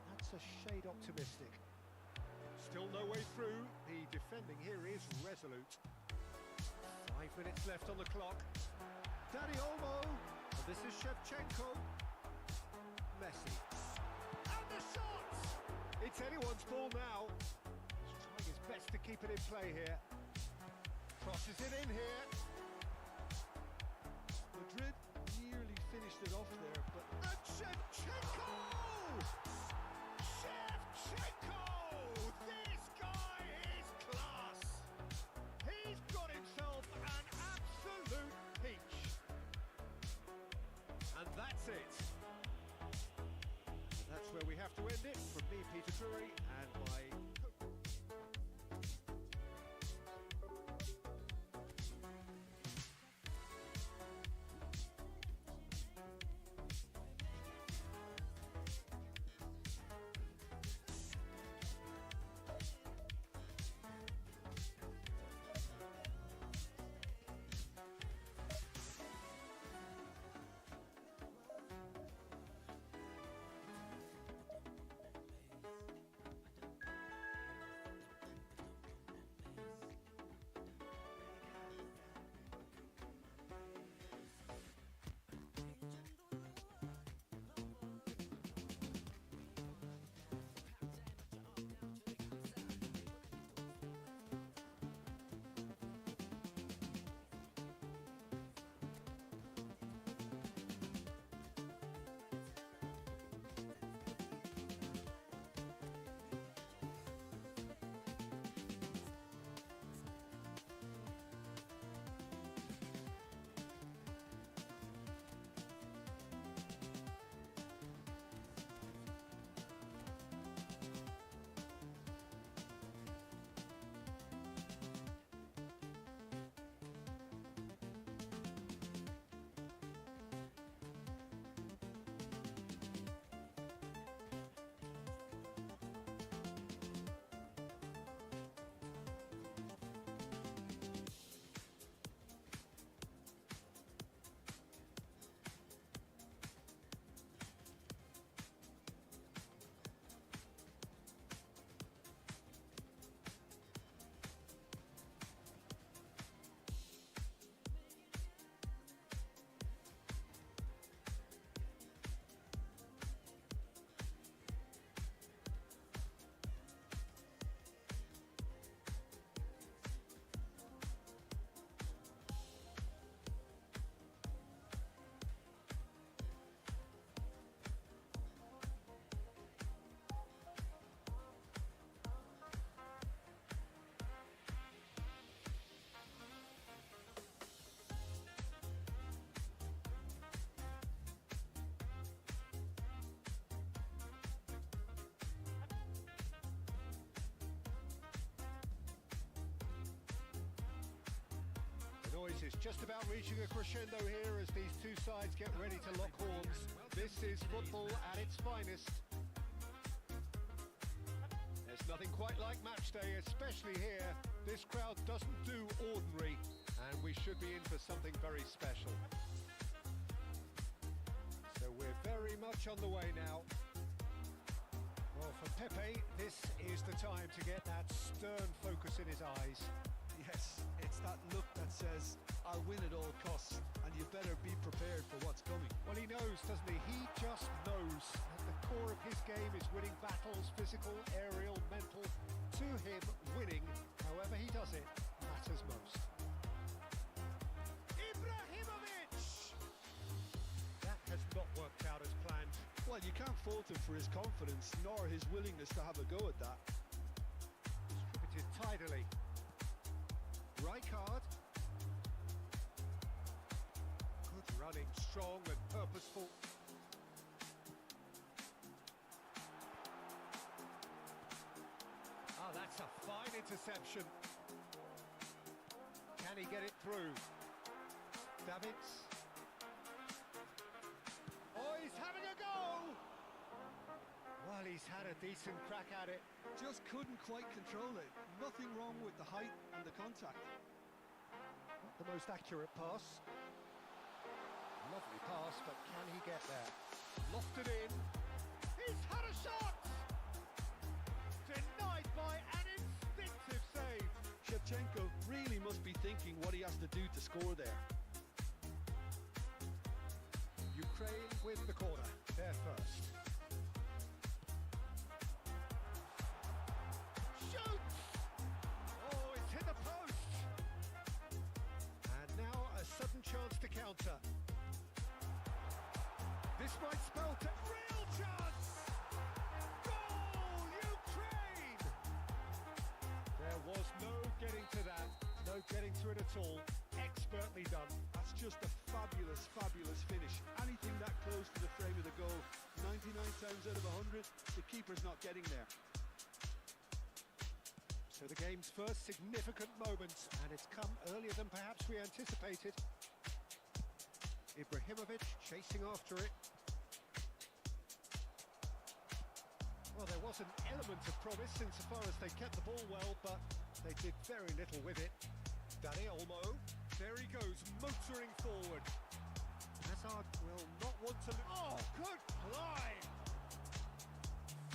That's a shade optimistic. Still no way through. The defending here is resolute. 5 minutes left on the clock. Dani Olmo. And this is Shevchenko. Messi. And the shot! It's anyone's ball now. He's trying his best to keep it in play here. Crosses it in here. Madrid nearly finished it off there, but... And Shevchenko! Shevchenko! This guy is class! He's got himself an absolute peach. And that's it. That's where we have to end it. From me, Peter Drury, and my... boys. It's just about reaching a crescendo here as these two sides get ready to lock horns. This is football at its finest. There's nothing quite like match day, especially here. This crowd doesn't do ordinary, and we should be in for something very special. So we're very much on the way now. Well, for Pepe, this is the time to get that stern focus in his eyes. Yes, it's that look that says, I'll win at all costs, and you better be prepared for what's coming. Well, he knows, doesn't he? He just knows. At the core of his game is winning battles, physical, aerial, mental. To him, winning, however he does it, matters most. Ibrahimovic! That has not worked out as planned. Well, you can't fault him for his confidence, nor his willingness to have a go at that. Distributed tidily. Rijkaard. Good running, strong and purposeful. Ah, that's a fine interception. Can he get it through? Davids. Oh, he's having a go! Well, he's had a decent crack at it. Just couldn't quite control it. Nothing wrong with the height and the contact. Not the most accurate pass. Lovely pass, but can he get there? Lofted in. He's had a shot! Denied by an instinctive save. Shevchenko really must be thinking what he has to do to score there. Ukraine with the corner. They're first. Shoots! Oh, it's hit the post! And now a sudden chance to counter. This might spell to real chance! Goal, Ukraine! There was no getting to that, no getting to it at all. Expertly done. That's just a fabulous, fabulous finish. Anything that close to the frame of the goal, 99 times out of 100, the keeper's not getting there. So the game's first significant moment, and it's come earlier than perhaps we anticipated. Ibrahimovic chasing after it. Well, there was an element of promise insofar as they kept the ball well, but they did very little with it. Dani Olmo, there he goes, motoring forward. Hazard will not want to... Oh, good climb!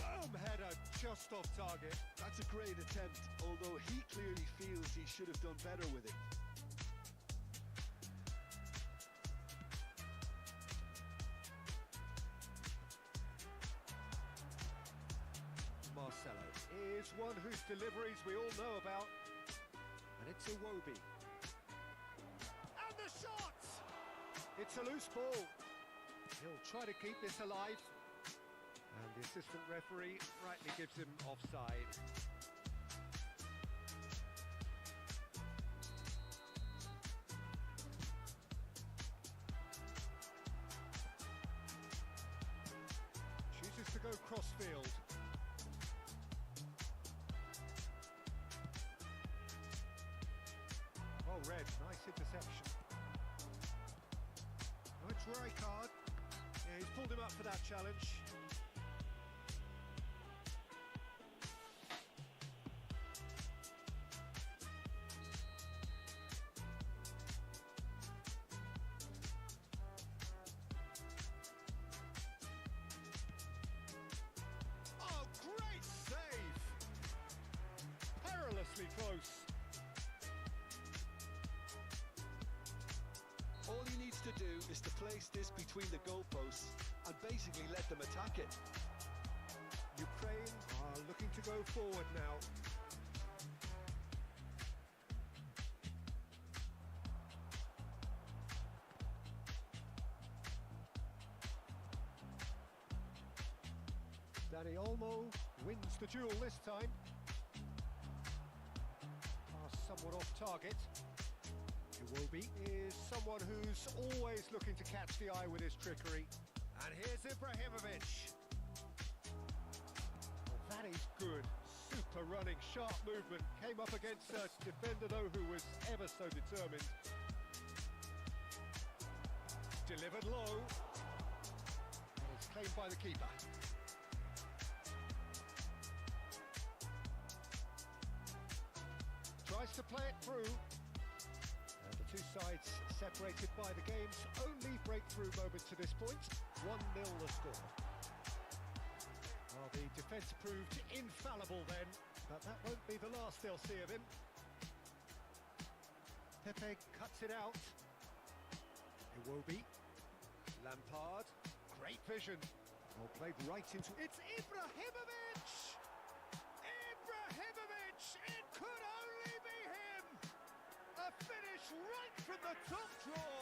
Firm header, just off target. That's a great attempt, although he clearly feels he should have done better with it. Marcelo is one whose deliveries we all know about. And it's Iwobi. And the shot! It's a loose ball. He'll try to keep this alive. And the assistant referee rightly gives him offside. Chooses to go crossfield. Oh, Red, nice interception. Oh, it's Rijkaard. Yeah, he's pulled him up for that challenge. Oh, great save! Perilously close. All he needs to do is to place this between the goalposts and basically let them attack it. Ukraine are looking to go forward now. Dani Olmo wins the duel this time. Pass somewhat off target. Iwobi is someone who's always looking to catch the eye with his trickery. And here's Ibrahimovic. Well, that is good. Super running, sharp movement. Came up against a defender, though, who was ever so determined. delivered low. And it's claimed by the keeper. Tries to play it through. And the two sides separated by the game's only breakthrough moment to this point. 1-0 the score. Well, the defence proved infallible then, but that won't be the last they'll see of him. Pepe cuts it out. Iwobi. Lampard. Great vision. Well, played right into... It's Ibrahimovic! Ibrahimovic! It could only be him! A finish right from the top draw.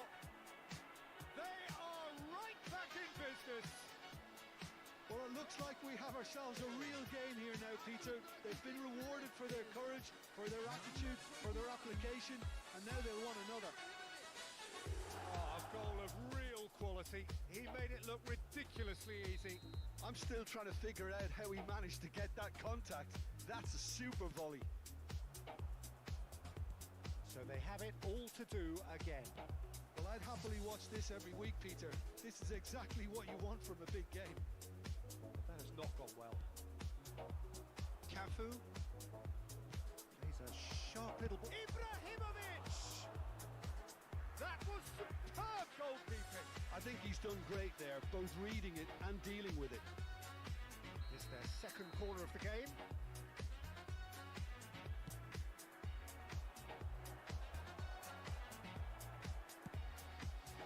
They are right back in business. Well, it looks like we have ourselves a real game here now, Peter. They've been rewarded for their courage, for their attitude, for their application, and now they'll want another. Oh, a goal of real quality. He made it look ridiculously easy. I'm still trying to figure out how he managed to get that contact. That's a super volley. So they have it all to do again. Well, I'd happily watch this every week, Peter. This is exactly what you want from a big game. That has not gone well. Cafu. Plays a sharp little ball. Ibrahimovic! That was superb goalkeeping. I think he's done great there, both reading it and dealing with it. It's their second corner of the game.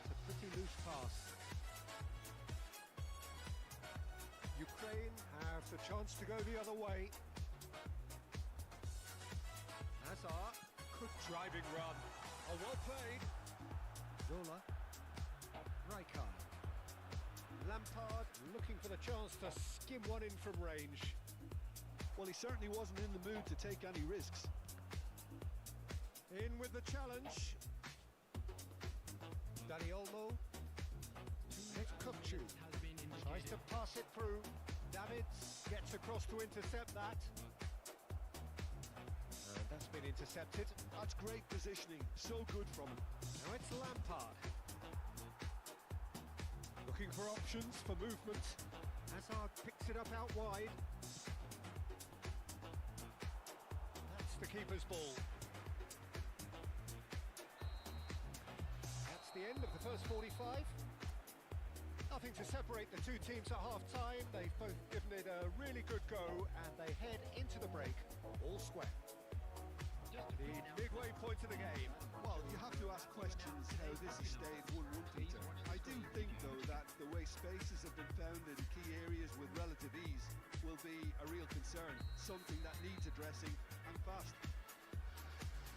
It's a pretty loose pass. Ukraine have the chance to go the other way. Hazard, good driving run. Oh, well played. Zola. Rijkaard. Lampard looking for the chance to skim one in from range. Well, he certainly wasn't in the mood to take any risks. In with the challenge. Dani Olmo. It's Kachаю. Tries to pass it through. Davids gets across to intercept that. And that's been intercepted. That's great positioning. So good from him. Now it's Lampard. Looking for options for movement. Hazard picks it up out wide. That's the keeper's ball. That's the end of the first 45. Nothing to separate the two teams at half-time. They've both given it a really good go, and they head into the break all square. The midway point of the game. Well, you have to ask questions how this has stayed 1-1, Peter. I do think, though, that the way spaces have been found in key areas with relative ease will be a real concern, something that needs addressing, and fast.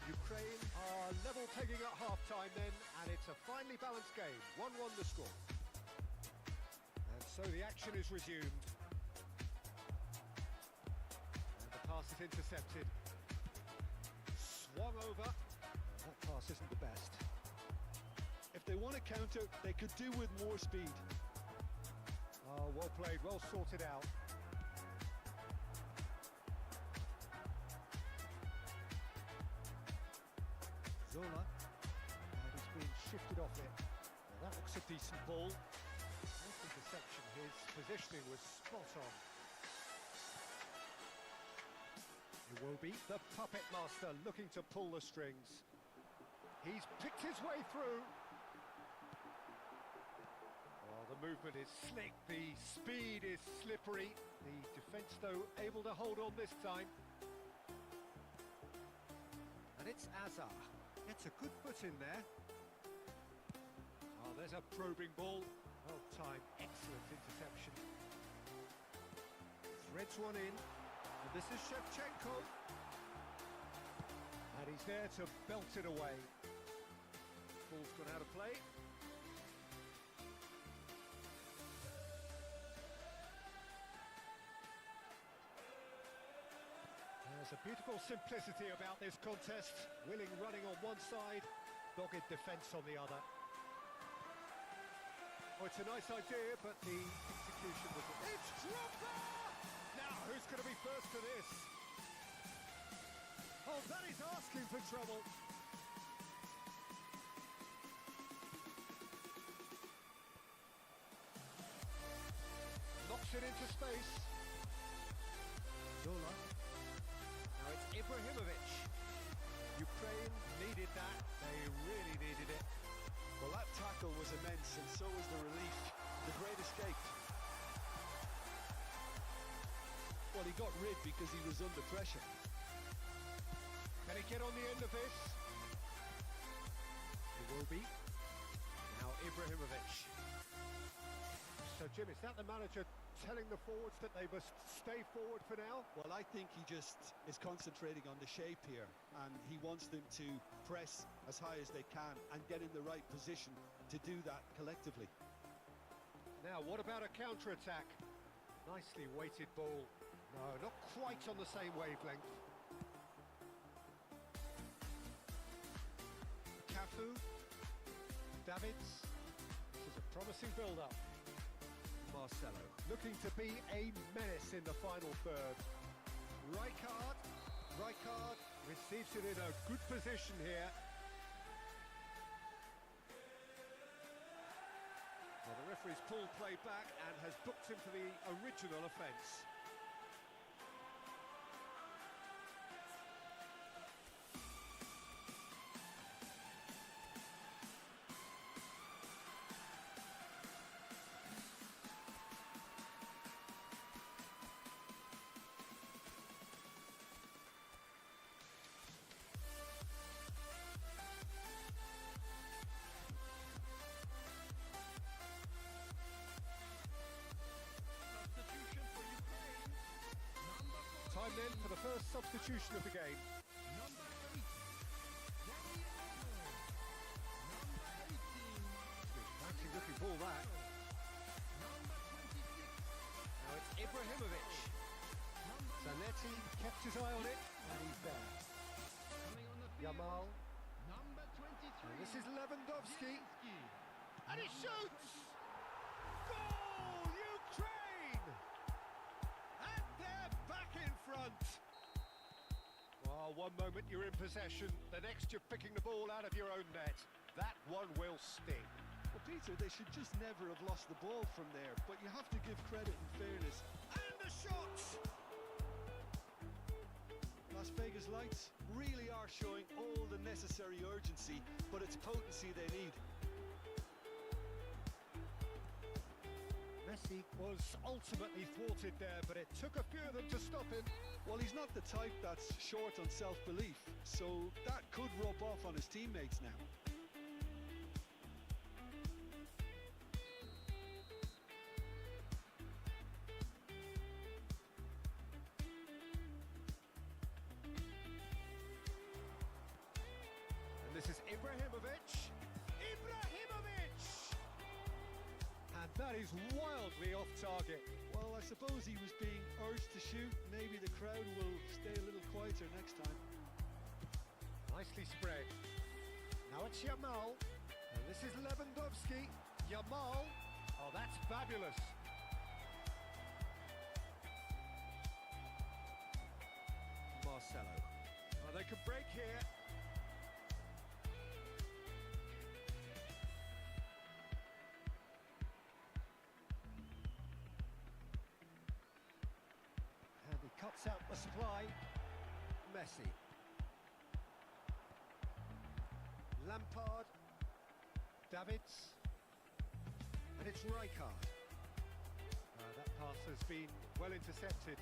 Ukraine are level pegging at half-time then, and it's a finely balanced game. 1-1 the score. And so the action is resumed. And the pass is intercepted. Swung over. That pass isn't the best. If they want to counter, they could do with more speed. Oh, well played, well sorted out. Zola. And he's been shifted off it. Now that looks a decent ball. Nice interception. His positioning was spot on. Iwobi, the puppet master, looking to pull the strings. He's picked his way through. Oh, the movement is slick, the speed is slippery. The defence, though, able to hold on this time. And it's Hazard. Gets a good foot in there. Oh, there's a probing ball. Well timed, excellent interception. Threads one in. And this is Shevchenko. And he's there to belt it away. Ball's gone out of play. There's a beautiful simplicity about this contest. Willing running on one side, dogged defence on the other. Oh, it's a nice idea, but the execution was... It's Dropper! Now, who's going to be first to this? Oh, that is asking for trouble. into space. Zola. Now it's Ibrahimovic. Ukraine needed that. They really needed it. Well, that tackle was immense, and so was the relief. The great escape. Well, he got rid because he was under pressure. Can he get on the end of this? He will be. Now Ibrahimovic. So Jim, is that the manager telling the forwards that they must stay forward for now? Well, I think he just is concentrating on the shape here, and he wants them to press as high as they can and get in the right position to do that collectively. Now, what about a counter-attack? Nicely weighted ball. No, not quite on the same wavelength. Cafu. Davids. This is a promising build-up. Marcelo looking to be a menace in the final third. Rijkaard receives it in a good position here. Well, the referee's pulled play back and has booked him for the original offence. Time then for the first substitution of the game. Fancy looking ball that. Now it's Ibrahimovic. Zanetti kept his eye on it and he's there. Yamal. And this is Lewandowski. And he shoots! Goal! Ukraine! And they're back in front. Well, one moment you're in possession, the next you're picking the ball out of your own net. That one will sting. Well, Peter, they should just never have lost the ball from there, but you have to give credit and fairness. And the shots! Las Vegas Lights really are showing all the necessary urgency, but it's potency they need. Messi was ultimately thwarted there, but it took a few of them to stop him. Well, he's not the type that's short on self-belief, so that could rub off on his teammates now. And this is Ibrahimovic. And that is wildly off target. Well, I suppose he was being urged to shoot. Maybe the crowd will stay a little quieter next time. Nicely spread. Now it's Yamal. And this is Lewandowski. Yamal. Oh, that's fabulous. Marcelo. Oh, they can break here. And he cuts out the supply. Messi. Lampard. Davids. And it's Rijkaard. That pass has been well intercepted.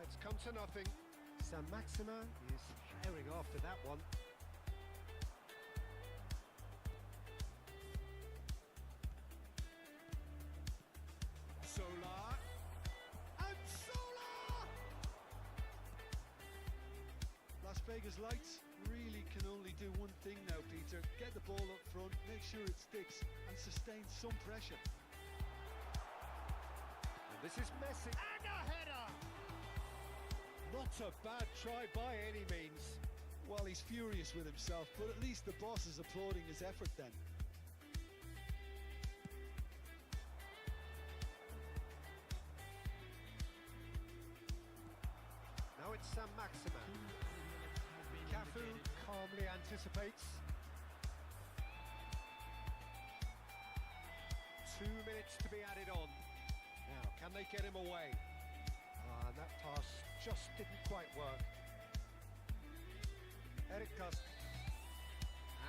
It's come to nothing. Saint-Maximin is herring after that one. Solar. And Solar! Las Vegas Lights really can only do one thing now, Peter. Get the ball up front, make sure it sticks, and sustain some pressure. And this is Messi. And a header! Not a bad try by any means. Well, he's furious with himself, but at least the boss is applauding his effort then. Now it's Saint-Maximin. Cafu calmly anticipates. 2 minutes to be added on. Now, Can they get him away? And that pass just didn't quite work. Eric Cust.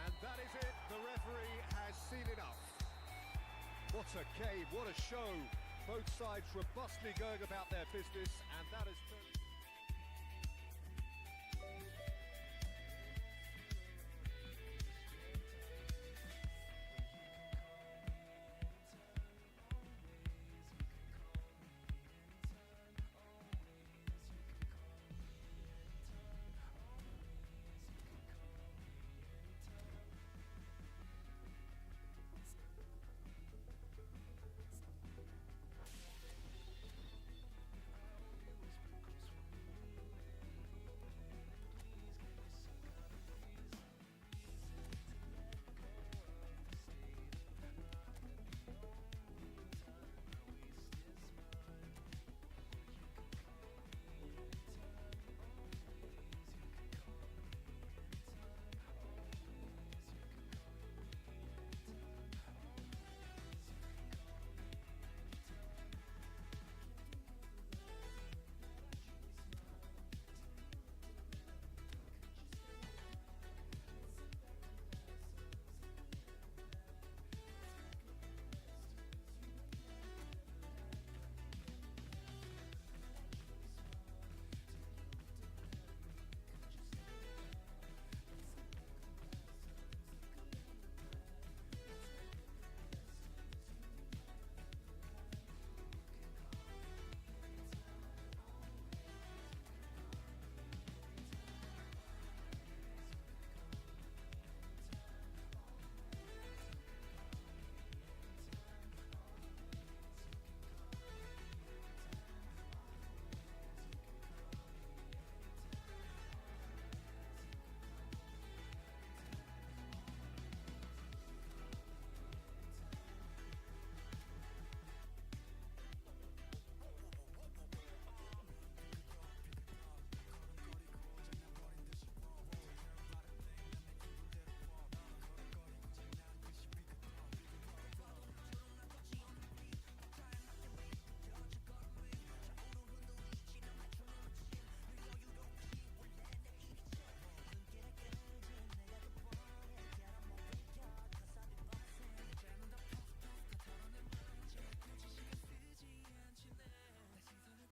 And that is it. The referee has seen enough. What a game, what a show. Both sides robustly going about their business, and that has turned...